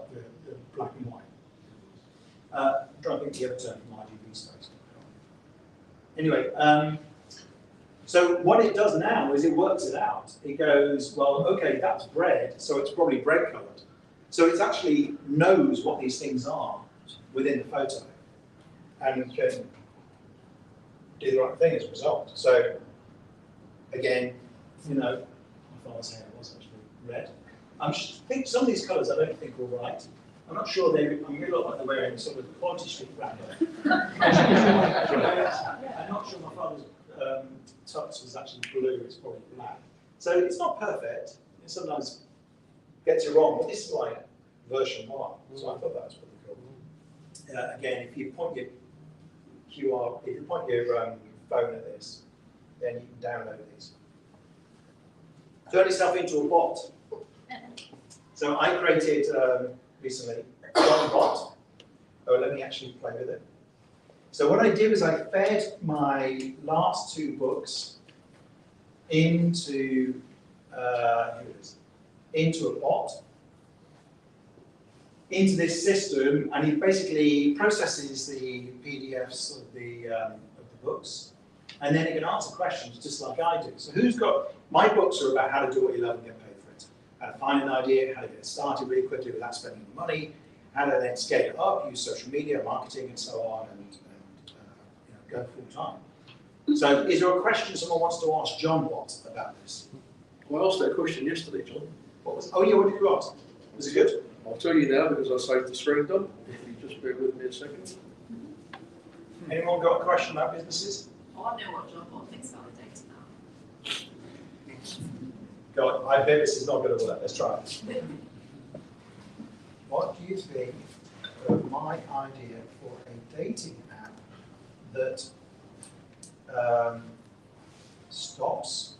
the black and white. Trying to think the other term from RGB space. Anyway, so what it does now is it works it out. It goes, well, okay, that's red, so it's probably bread coloured. So it actually knows what these things are within the photo and can do the right thing as a result. So again, you know, my father's hair was actually red. I think some of these colours I don't think were right. I'm not sure they look like they're wearing sort of quality street wrapper. I'm not sure my father's tux was actually blue, it's probably black. So it's not perfect. It sometimes gets it wrong, but this is like version 1. So I thought that was pretty cool. Again, if you point your phone at this, then you can download these. Turn yourself into a bot. So I created recently a bot. Oh, let me actually play with it. So what I did was I fed my last 2 books into a bot, into this system, and it basically processes the PDFs of the books, and then it can answer questions just like I do. So my books are about how to do what you love and get paid for it, how to find an idea, how to get it started really quickly without spending the money, how to then scale it up, use social media, marketing, and so on, and go full time. So is there a question someone wants to ask John Watt about this? Well, I asked that question yesterday, John. What was? Oh yeah, what did you ask? Was it good? I'll tell you now because I saved the screen, Don. If you just bear with me a second. Anyone got a question about businesses? Oh, I know what John Watt thinks about the data now. Go on, I bet this is not going to work. Let's try it. What do you think of my idea for a dating app that stops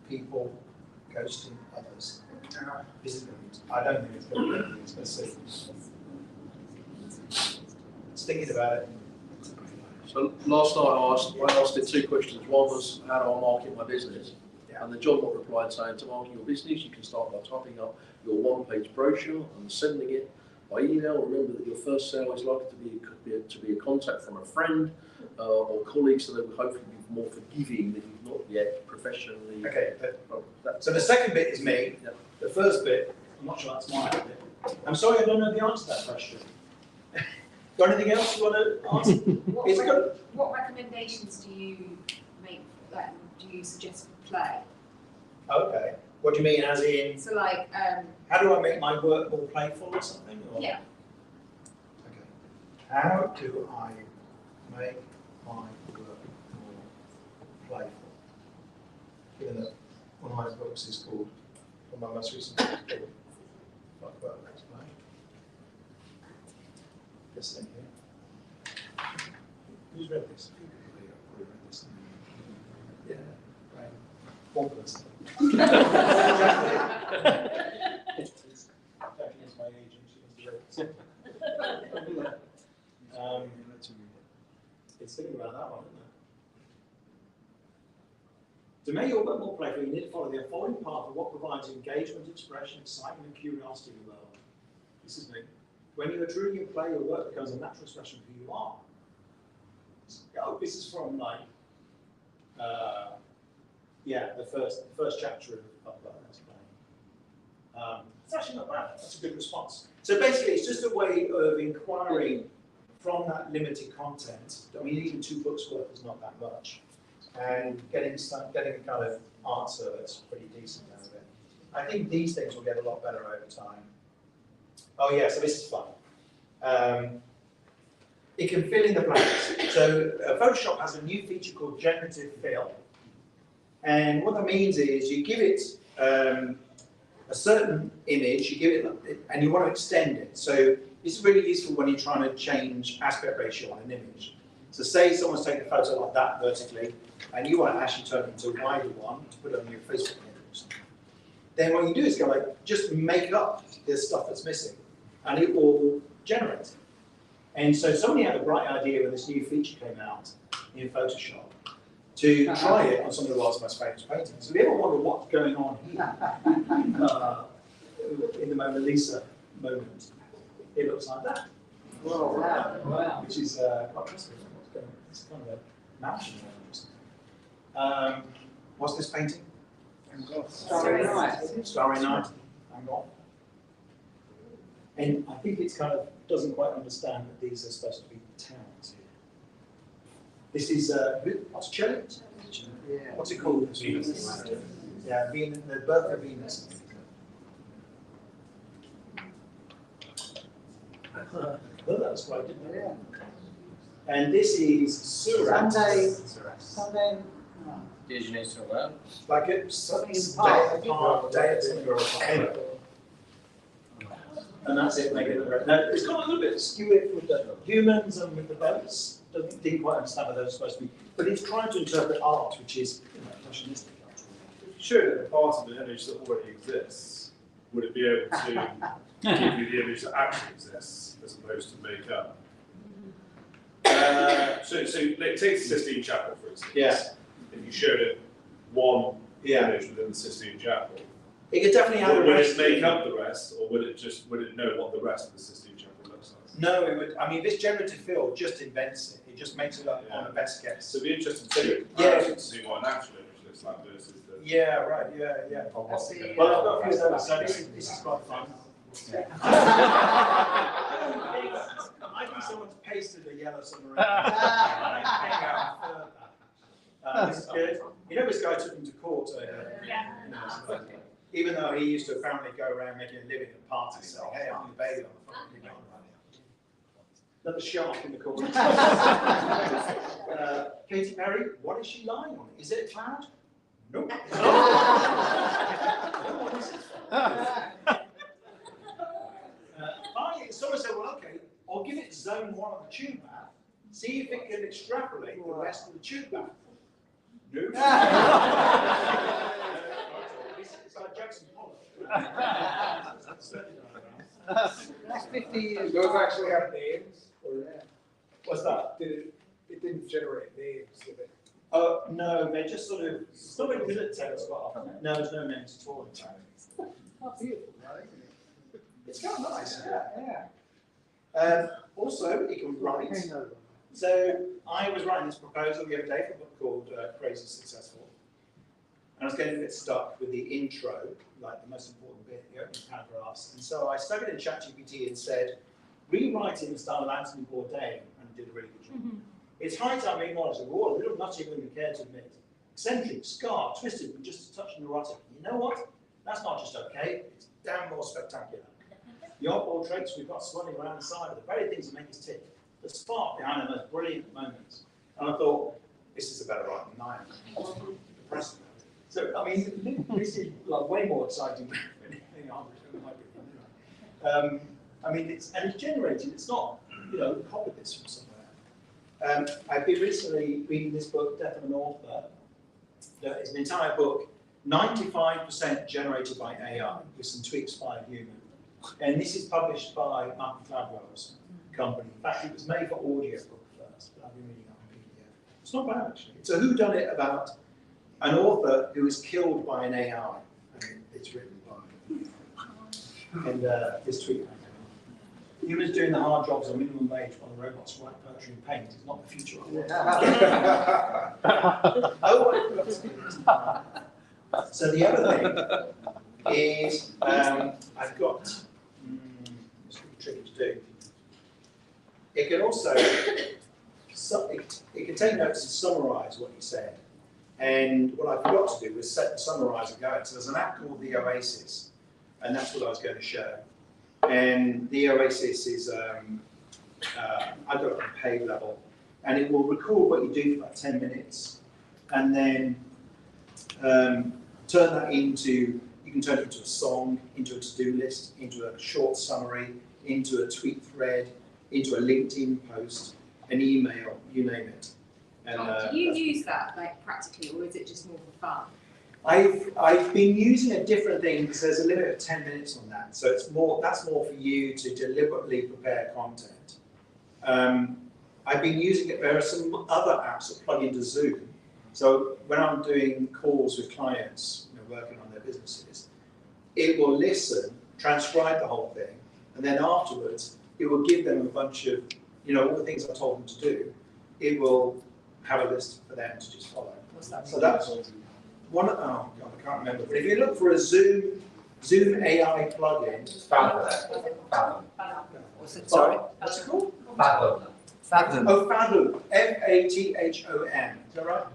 people ghosting others? I don't think it's going to be. Let's see. Thinking about it. So last night I asked it 2 questions. One was, how do I market my business? Yeah. And the John Watt replied saying, to market your business, you can start by typing up your 1-page brochure and sending it by email. Remember that your first sale is likely to be a contact from a friend or colleague, so they will hopefully be more forgiving than you've not yet professionally. Okay. So the second bit is me. Yeah. The first bit, I'm not sure that's my idea. I'm sorry, I don't know the answer to that question. Got anything else you want to answer? What recommendations do you make? Do you suggest for play? Okay. What do you mean, as in? So like. How do I make my work more playful or something? Or? Yeah. Okay. How do I make my work more playful? Given that one of my books is called, one of my most recent books is called Fuck Work, Explain. This thing here. Who's read this? Read this. Yeah, right. One person. Jackie is my agent. She wants to read it. It's thinking about that one, isn't it? To make your work more playful, you need to follow the following path of what provides engagement, expression, excitement, and curiosity in the world. This is me. When you are truly in play, your work becomes a natural expression of who you are. Oh, this is from like, the first chapter of Explain. It's actually not bad. That's a good response. So basically, it's just a way of inquiring from that limited content. I mean, even 2 books worth is not that much, and getting a kind of answer that's pretty decent out of it. I think these things will get a lot better over time. Oh yeah, so this is fun. It can fill in the blanks. So Photoshop has a new feature called generative fill. And what that means is you give it a certain image, you give it, and you want to extend it. So this is really useful when you're trying to change aspect ratio on an image. So say someone's taken a photo like that vertically, and you want to actually turn it into a wider one to put on your Facebook page. Then what you do is go like, just make up the stuff that's missing, and it will generate it. And so somebody had a bright idea when this new feature came out in Photoshop to try it on some of the world's most famous paintings. So if you ever wonder what's going on here, in the Mona Lisa moment, it looks like that. Wow. Which is quite interesting. It's kind of a mountain. What's this painting? Starry Night. Starry Night. Van Gogh. And I think it's kind of doesn't quite understand that these are supposed to be towns here. This is what's cherry? Yeah. What's it called? Venus. Yeah, Venus, the birth of Venus. Well, that was quite different. Yeah. And this is Surat. Sunday. Déjeuner sur l'heure. Like it's something in the park, day at something or other. And that's it, make it look. Now, it's got a little bit skew with the humans and with the boats. Didn't quite understand what those were supposed to be. But it's trying to interpret art, which is impressionistic art. Showed it part of an image that already exists, would it be able to give you the image that actually exists as opposed to make up? So like, take the Sistine Chapel, for instance. Yeah. If you showed it one image within the Sistine Chapel, it could definitely have would the it rest. make up the rest, or would it know what the rest of the Sistine Chapel looks like? No, it would. I mean, this generative field just invents it. It just makes it up on a best guess. So it'd be interesting to see to see what an actual image looks like versus the. Yeah, right. Yeah. Of what's the, Well, I've got a few of those, so this is quite fun. I think someone's pasted a yellow submarine. This is good. You know, this guy took him to court. Even though he used to apparently go around making a living at parties, saying, "Hey, I'm the baby on the fucking gun." Another shark in the corner. Katy Perry, what is she lying on? Is it a cloud? Nope. What is it? Finally, someone said, well, okay, I'll give it zone 1 of the tube map, see if it can extrapolate the rest of the tube map. No. It's like Jackson Pollock. That's 50 years. Those actually have names? Or, What's that? it didn't generate names, did it? No, they're just sort of good at text, but no, there's no names at all in Chinese. Oh, beautiful, right? It's kind of nice, yeah. Also, it can write. So I was writing this proposal the other day for a book called Crazy Successful. And I was getting a bit stuck with the intro, like the most important bit, the opening paragraphs. And so I stuck it in ChatGPT and said, rewrite it in the style of Anthony Bourdain, and it did a really good job. It's high time we acknowledge that we're all a little nuttier than we care to admit. Eccentric, scarred, twisted, and just a touch neurotic. You know what? That's not just okay, it's damn more spectacular. The oddball traits we've got swirling around the side are the very things that make us tick. The spark behind the most brilliant moments. And I thought, this is a better writer than I am. Depressing. So, I mean, this is like way more exciting than anything I mean, it's generated, it's not, copied this from somewhere. I've been recently reading this book, Death of an Author. It's an entire book, 95% generated by AI, with some tweaks by a human. And this is published by Mark Gladwell's company. In fact, it was made for audiobook first, but I've been reading it on PDF. It's not bad, actually. It's a whodunit about an author who was killed by an AI. And it's written by and this tweet. Humans doing the hard jobs on minimum wage while the robots write poetry and paint is not the future I want. So the other thing is I've got it's really tricky to do. It can also it can take notes and summarise what you said. And what I forgot to do was set the summariser going. So there's an app called the Oasis, and that's what I was going to show. And the Oasis is, I've got it on paid level, and it will record what you do for about 10 minutes, and then turn that into, you can turn it into a song, into a to-do list, into a short summary, into a tweet thread, into a LinkedIn post, an email, you name it. And, do you use that like practically, or is it just more for fun? I've been using a different thing because there's a limit of 10 minutes on that. So that's more for you to deliberately prepare content. I've been using it. There are some other apps that plug into Zoom, So when I'm doing calls with clients, working on their businesses, it will listen, transcribe the whole thing, and then afterwards, it will give them a bunch of, all the things I told them to do. It will have a list for them to just follow. What's that? So that's one. Oh God, I can't remember. But if you look for a Zoom AI plugin, Fathom. What's it? Sorry? What's it called? Fathom. Fathom. Oh, Fathom. Fathom. Is that right?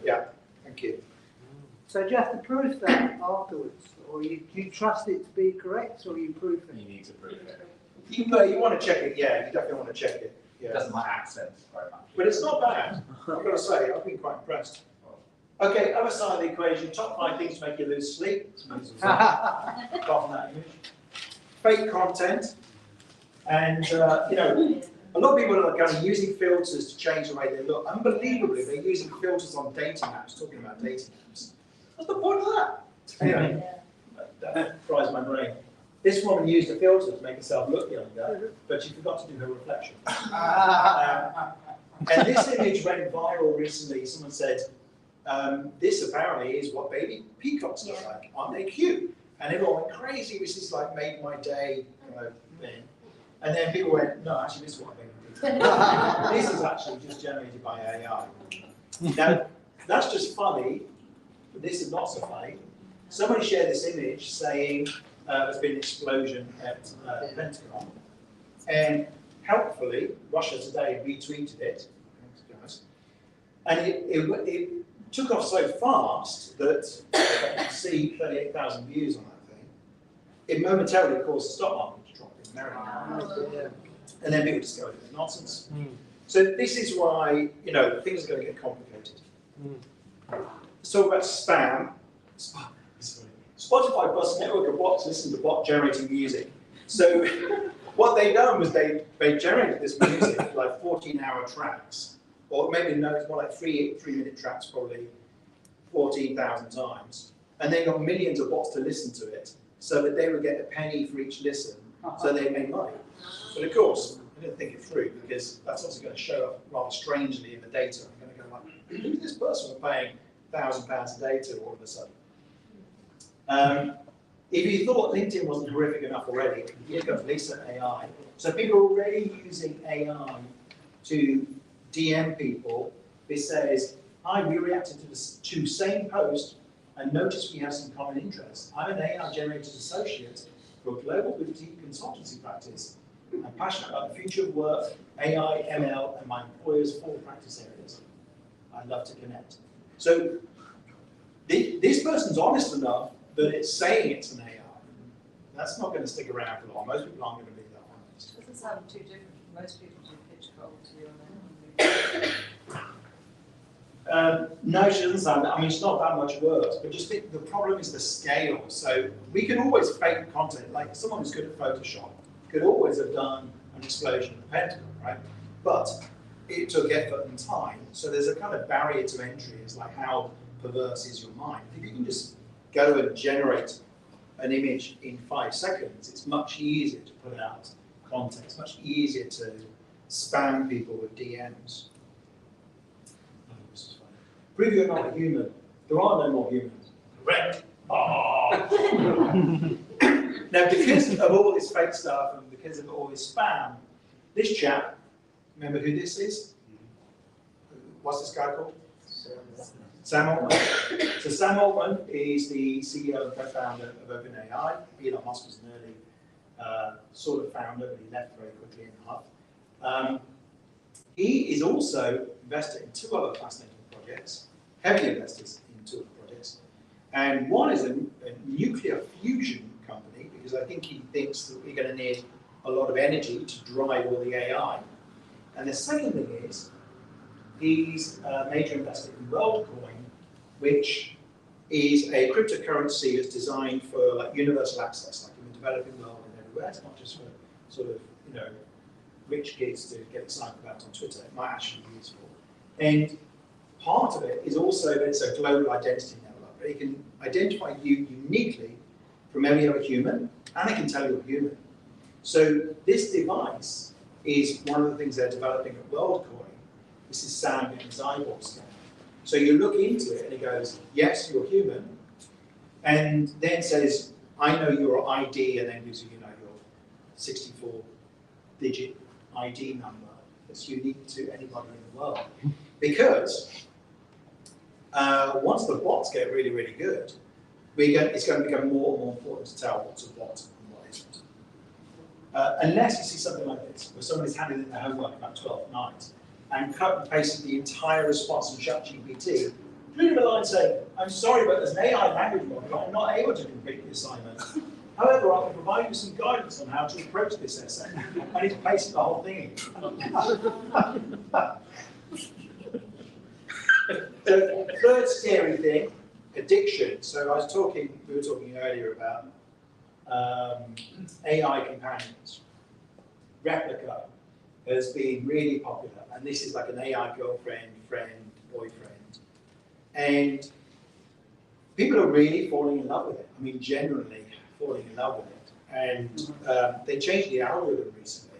Yeah. Thank you. So do you have to proof that afterwards, or do you trust it to be correct, or you proof it? You need to prove it. You want to check it. Yeah, you definitely want to check it. Yeah. It doesn't like accents very much. But it's not bad. I've got to say, I've been quite impressed. Okay, other side of the equation, top 5 things to make you lose sleep. Apart from that image. Fake content. And, a lot of people are kind of using filters to change the way they look. Unbelievably, they're using filters on dating apps, talking about dating apps. What's the point of that? Anyway, that fries my brain. This woman used a filter to make herself look younger, but she forgot to do her reflection. And this image went viral recently. Someone said, this apparently is what baby peacocks look like. Aren't they cute? And everyone went crazy, which is like made my day thing. And then people went, no, actually, this is what baby peacocks. This is actually just generated by AI. Now, that's just funny, but this is not so funny. Somebody shared this image saying there's been an explosion at the Pentagon. And helpfully, Russia Today retweeted it. Thanks, guys. And it took off so fast that you can see 38,000 views on that thing. It momentarily caused the stock market to drop in America. And then people discovered it was nonsense. So this is why, things are going to get complicated. Let's talk about spam. Spotify plus network of bots listen to bot generating music. So what they've done was they generated this music, like 14-hour tracks, or maybe no, it's more like three-minute tracks, probably 14,000 times. And they got millions of bots to listen to it, so that they would get a penny for each listen, so they made money. But of course, I didn't think it through, because that's also going to show up rather strangely in the data. I'm going to go like, who's this person paying £1,000 a day to all of a sudden? If you thought LinkedIn wasn't horrific enough already, here comes Lisa AI. So people are already using AI to DM people. This says, hi, we reacted to same post and noticed we have some common interests. I'm an AI-generated associate for a global boutique consultancy practice. I'm passionate about the future of work, AI, ML, and my employer's 4 practice areas. I'd love to connect. So this person's honest enough that it's saying it's an AI. That's not going to stick around for long. Most people aren't going to be that honest. Doesn't sound too different. Most people do pitch cold, to be honest. No, she doesn't sound that. I mean, it's not that much worse, but just think the problem is the scale. So we can always fake content. Like someone who's good at Photoshop could always have done an explosion at the Pentagon, right? But it took effort and time. So there's a kind of barrier to entry. It's like how perverse is your mind? If you can just go and generate an image in 5 seconds, it's much easier to put out content. It's much easier to spam people with DMs. Oh, this is funny. Prove you're not a human. There are no more humans. Correct. Oh. Now, because of all this fake stuff and because of all this spam, this chap, remember who this is? What's this guy called? Sam Altman. So Sam Altman is the CEO and co-founder of OpenAI. Elon Musk was an early sort of founder, but he left very quickly in half. He is also invested in 2 other fascinating projects, heavy investors in 2 other projects. And one is a nuclear fusion company, because I think he thinks that we're going to need a lot of energy to drive all the AI. And the second thing is, he's a major investor in WorldCoin, which is a cryptocurrency that's designed for like universal access, like in the developing world and everywhere. It's not just for sort of rich kids to get excited about on Twitter. It might actually be useful. And part of it is also that it's a global identity network. It can identify you uniquely from any other human, and it can tell you're human. So this device is one of the things they're developing at WorldCoin. This is Sam getting his eyeballs scanned. So you look into it and it goes, yes, you're human, and then says, I know your ID, and then gives you, your 64-digit ID number that's unique to anybody in the world. Because once the bots get really, really good, it's going to become more and more important to tell what's a bot and what isn't. Unless you see something like this, where somebody's handed in their homework about 12 nights and cut and pasted the entire response from ChatGPT, including a line saying, I'm sorry, but as an AI language model, I'm not able to complete the assignment. However, I can provide you some guidance on how to approach this essay. And he's pasted the whole thing in. The third scary thing, addiction. So we were talking earlier about AI companions. Replica has been really popular, and this is like an AI girlfriend, friend, boyfriend. And people are really falling in love with it. I mean, generally falling in love with it. And they changed the algorithm recently,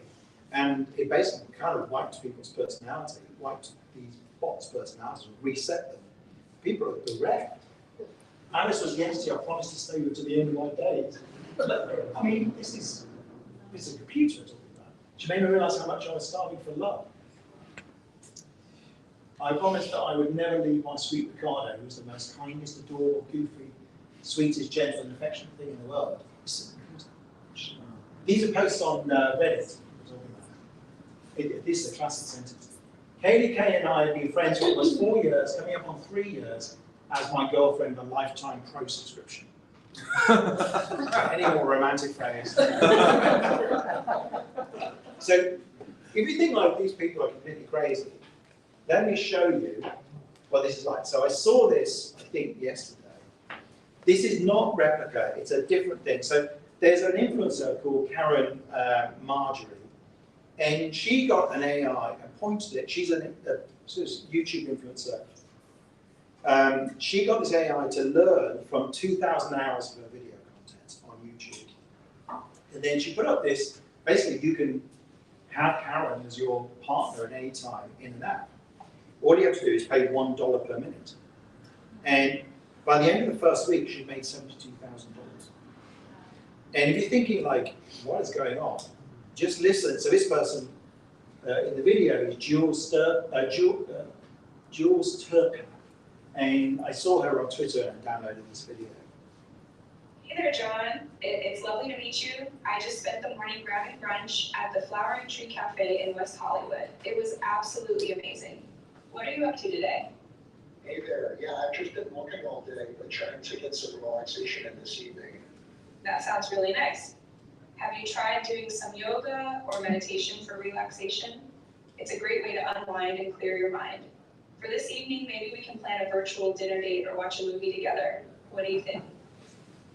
and it basically kind of wiped people's personality, wiped these bots' personalities, and reset them. People are bereft. Alice was the entity I promised to stay with to the end of my days. I mean, this is a computer talking about. She made me realise how much I was starving for love. I promised that I would never leave my sweet Ricardo, who's the most kindest, adorable, goofy, sweetest, gentle, and affectionate thing in the world. These are posts on Reddit. This is a classic sentence. Kaylee Kay and I have been friends for almost 4 years, coming up on 3 years, as my girlfriend with a lifetime pro subscription. Any more romantic phrase? So, if you think like these people are completely crazy, let me show you what this is like. So I saw this, I think, yesterday. This is not Replica, it's a different thing. So there's an influencer called Karen Marjorie, and she got an AI and pointed it. She's a YouTube influencer. She got this AI to learn from 2,000 hours of her video content on YouTube. And then she put up this, basically you can have Karen as your partner at any time in an app. All you have to do is pay $1 per minute. And by the end of the first week, she made $72,000. And if you're thinking like, what is going on? Just listen. So this person in the video is Jules Turpin. And I saw her on Twitter and downloaded this video. Hey there, John. It's lovely to meet you. I just spent the morning grabbing brunch at the Flowering Tree Cafe in West Hollywood. It was absolutely amazing. What are you up to today? Hey there. Yeah, I've just been working all day, but trying to get some relaxation in this evening. That sounds really nice. Have you tried doing some yoga or meditation for relaxation? It's a great way to unwind and clear your mind. For this evening, maybe we can plan a virtual dinner date or watch a movie together. What do you think?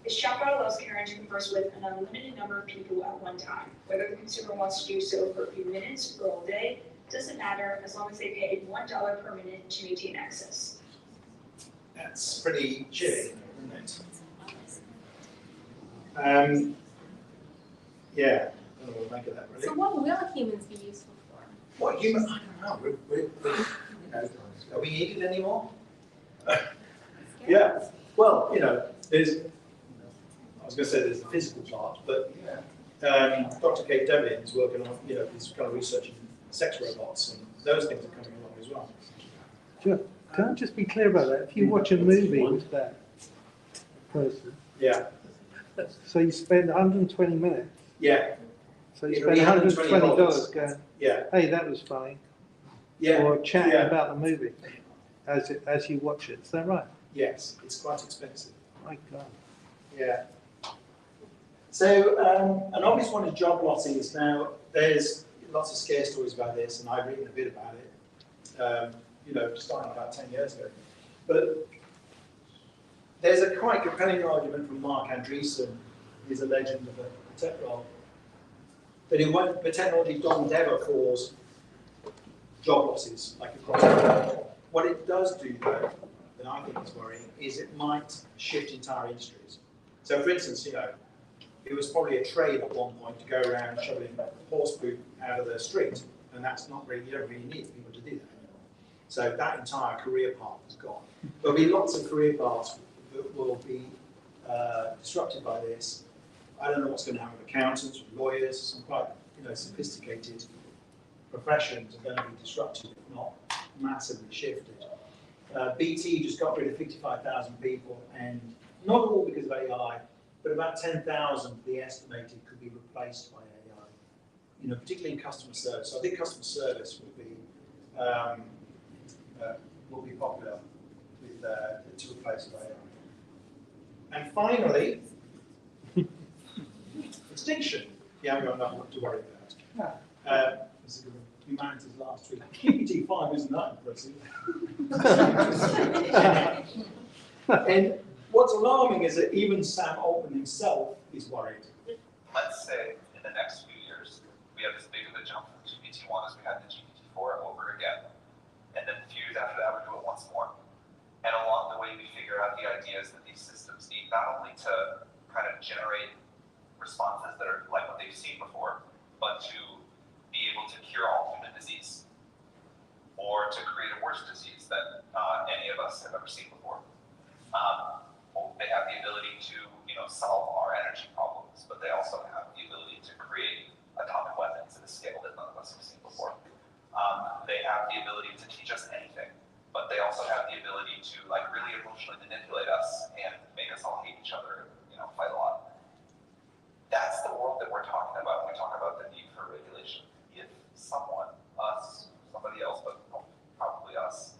This chatbot allows Karen to converse with an unlimited number of people at one time. Whether the consumer wants to do so for a few minutes or all day, doesn't matter as long as they pay $1 per minute to maintain access. That's pretty chilly, isn't it? Yeah, I don't know what to make of that, really. So what will humans be useful for? What humans? I don't know. Are we needed anymore? Yeah. Well, there's. I was going to say there's the physical part, but Dr. Kate Devlin is working on this kind of research in sex robots, and those things are coming along as well. Sure. Can I just be clear about that? If you watch a movie with that person, yeah. So you spend 120 minutes. Yeah. So you spend $120 going, yeah. Hey, that was funny. Yeah. Or chatting about the movie as you watch it. Is that right? Yes, it's quite expensive. My God. Yeah. So an obvious one is job losses. Now, there's lots of scare stories about this, and I've written a bit about it, starting about 10 years ago. But there's a quite compelling argument from Mark Andreessen, who's a legend of the tech world, that it won't, the technology doesn't ever cause job losses like across the board. What it does do, though, that I think is worrying, is it might shift entire industries. So, for instance, it was probably a trade at one point to go around shoveling horse poop out of the street, and that's not really, you don't really need people to do that anymore. So that entire career path is gone. There'll be lots of career paths that will be disrupted by this. I don't know what's going to happen with accountants, with lawyers, some quite sophisticated professions are going to be disrupted, if not massively shifted. BT just got rid of 55,000 people, and not all because of AI, but about 10,000 they estimated could be replaced by AI. Particularly in customer service. So I think customer service will be popular with to replace AI. And finally, extinction. Yeah, we've got nothing to worry about. This is humanity's last week. GPT-5 isn't that impressive. And what's alarming is that even Sam Altman himself is worried. Let's say in the next few years, we have as big of a jump from GPT-1 as we had to GPT-4 over again. And then a few years after that, we do it once more. And along the way, we figure out the ideas that these systems need, not only to kind of generate responses that are like what they've seen before, but to be able to cure all human disease, or to create a worse disease than any of us have ever seen before. They have the ability to, solve our energy problems, but they also have the ability to create atomic weapons at a scale that none of us have seen before. They have the ability to teach us anything, but they also have the ability to really emotionally manipulate us and make us all hate each other, fight a lot. That's the world that we're talking about when we talk about the need for regulation. If someone, us, somebody else, but probably us,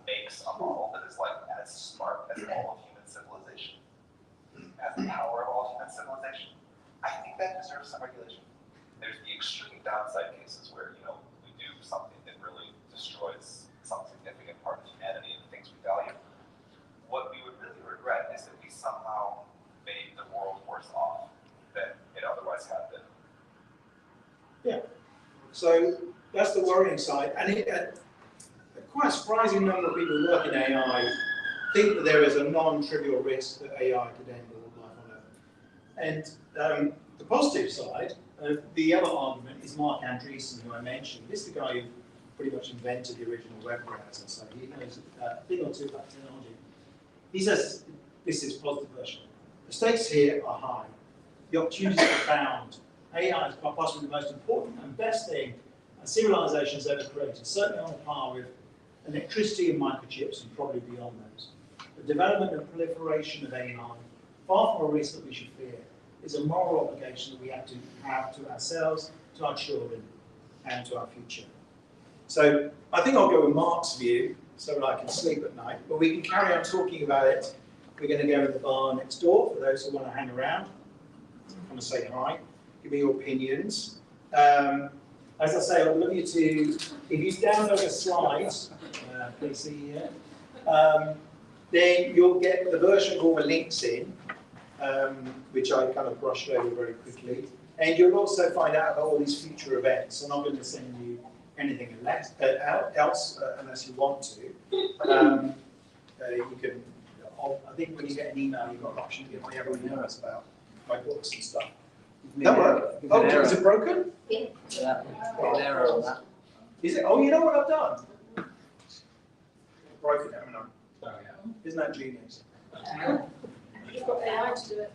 makes a model that is as smart as all of human civilization, has the power of all human civilization, I think that deserves some regulation. There's the extreme downside cases where, we do something that really destroys some significant part of humanity and the things we value. What we would really regret is that we somehow made the world worse off than it otherwise had been. Yeah. So that's the worrying side. And quite a surprising number of people who work in AI think that there is a non-trivial risk that AI could end all life on Earth. And the positive side, the other argument is Mark Andreessen, who I mentioned. This is the guy who pretty much invented the original web browser, so he knows a thing or two about technology. He says this is positive version. The stakes here are high. The opportunities are profound. AI is possibly the most important and best thing a civilization has ever created, certainly on par with electricity and microchips and probably beyond those. The development and proliferation of AI, far from a risk that we should fear, is a moral obligation that we have to ourselves, to our children, and to our future. So I think I'll go with Mark's view so that I can sleep at night, but we can carry on talking about it. We're going to go to the bar next door for those who want to hang around. Come and say hi, give me your opinions. As I say, I'd love you to, if you download the slides, please see here, then you'll get the version with all the links in, which I kind of brushed over very quickly. And you'll also find out about all these future events. I'm not going to send you anything else unless you want to. You can, I think when you get an email, you've got an option to get my everyone knows about my books and stuff. That work? Oh, is it broken? Yeah. An error on that. Is it? Oh, you know what I've done? I've broken it, haven't I? Oh, yeah. Isn't that genius? You've got AI to do it.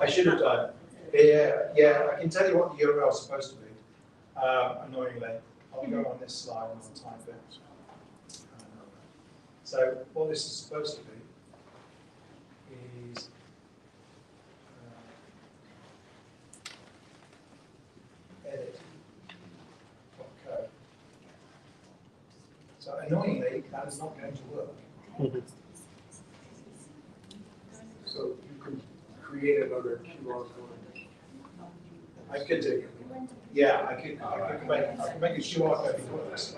I should have done. Yeah, I can tell you what the URL is supposed to be. Annoyingly, I'll go on this slide and I'll type it. So what this is supposed to be is edit code. So annoyingly, that is not going to work. So you can create another QR code. I could do. Yeah, I could make a QR code that works.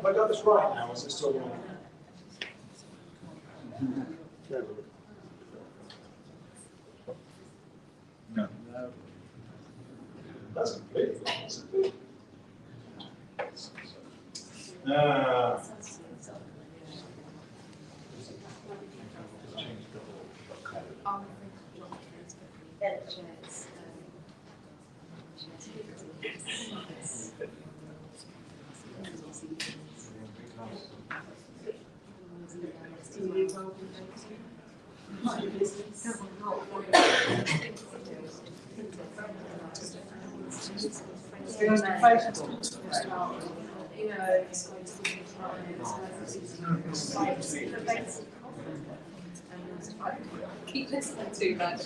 Have I got this right now, or is it still wrong? No. That's completely wrong. Keep listening too much.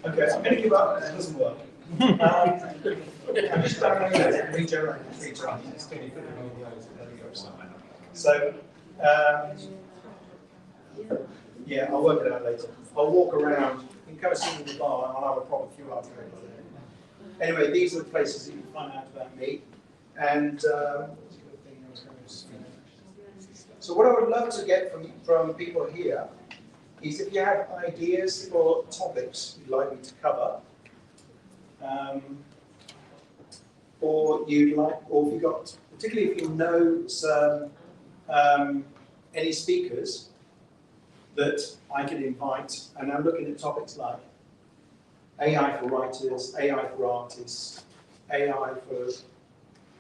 Okay, so I'm going to give up. It doesn't work. I'm just downloading regenerate the feature. So, yeah, I'll work it out later. I'll walk around. You can come and see me in the bar, and I'll have a proper QR code there. Anyway, these are the places that you can find out about me. And so, what I would love to get from people here is if you have ideas for topics you'd like me to cover, or if you got, particularly if you know some any speakers that I can invite, and I'm looking at topics like AI for writers, AI for artists, AI for,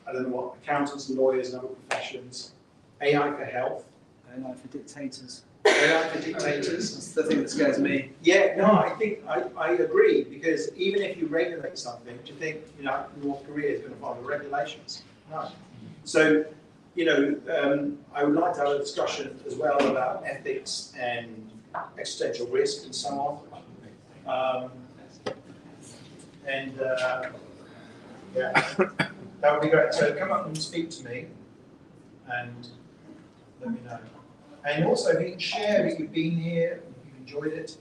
I don't know what, accountants and lawyers and other professions, AI for health. AI for dictators. AI for dictators. That's the thing that scares me. Yeah, no, I think I agree, because even if you regulate something, do you think, North Korea is going to follow the regulations? No. So, I would like to have a discussion as well about ethics and existential risk and so on. Yeah, that would be great. So come up and speak to me and let me know. And also, if you can share that you've been here, if you've enjoyed it,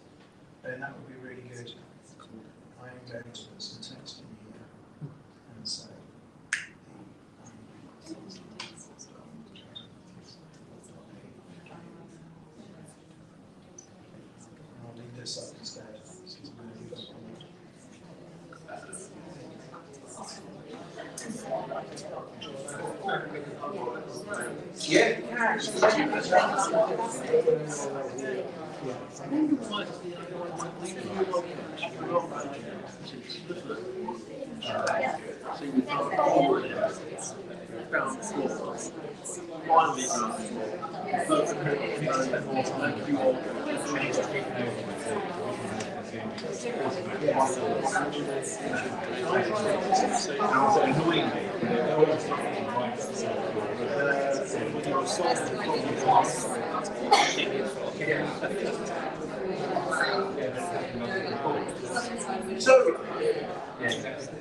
then that would be really good. I am going to put some text in here and say, I'll leave this up instead. Yeah, you can.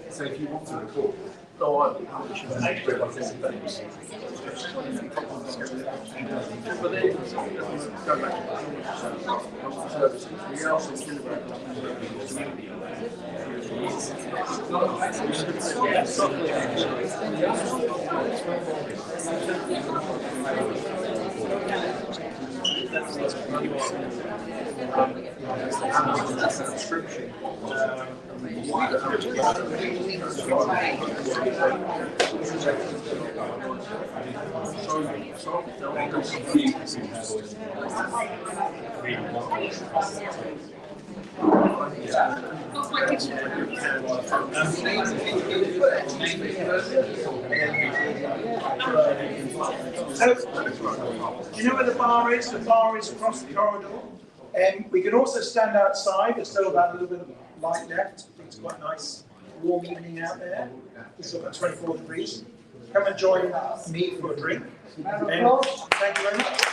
So if you want to record, but then go back to services. We also So, do you know where the bar is? The bar is across the corridor. We can also stand outside. There's still about a little bit of light left. I think it's quite nice, warm evening out there. It's about 24 degrees. Come and join me for a drink. Thank you very much.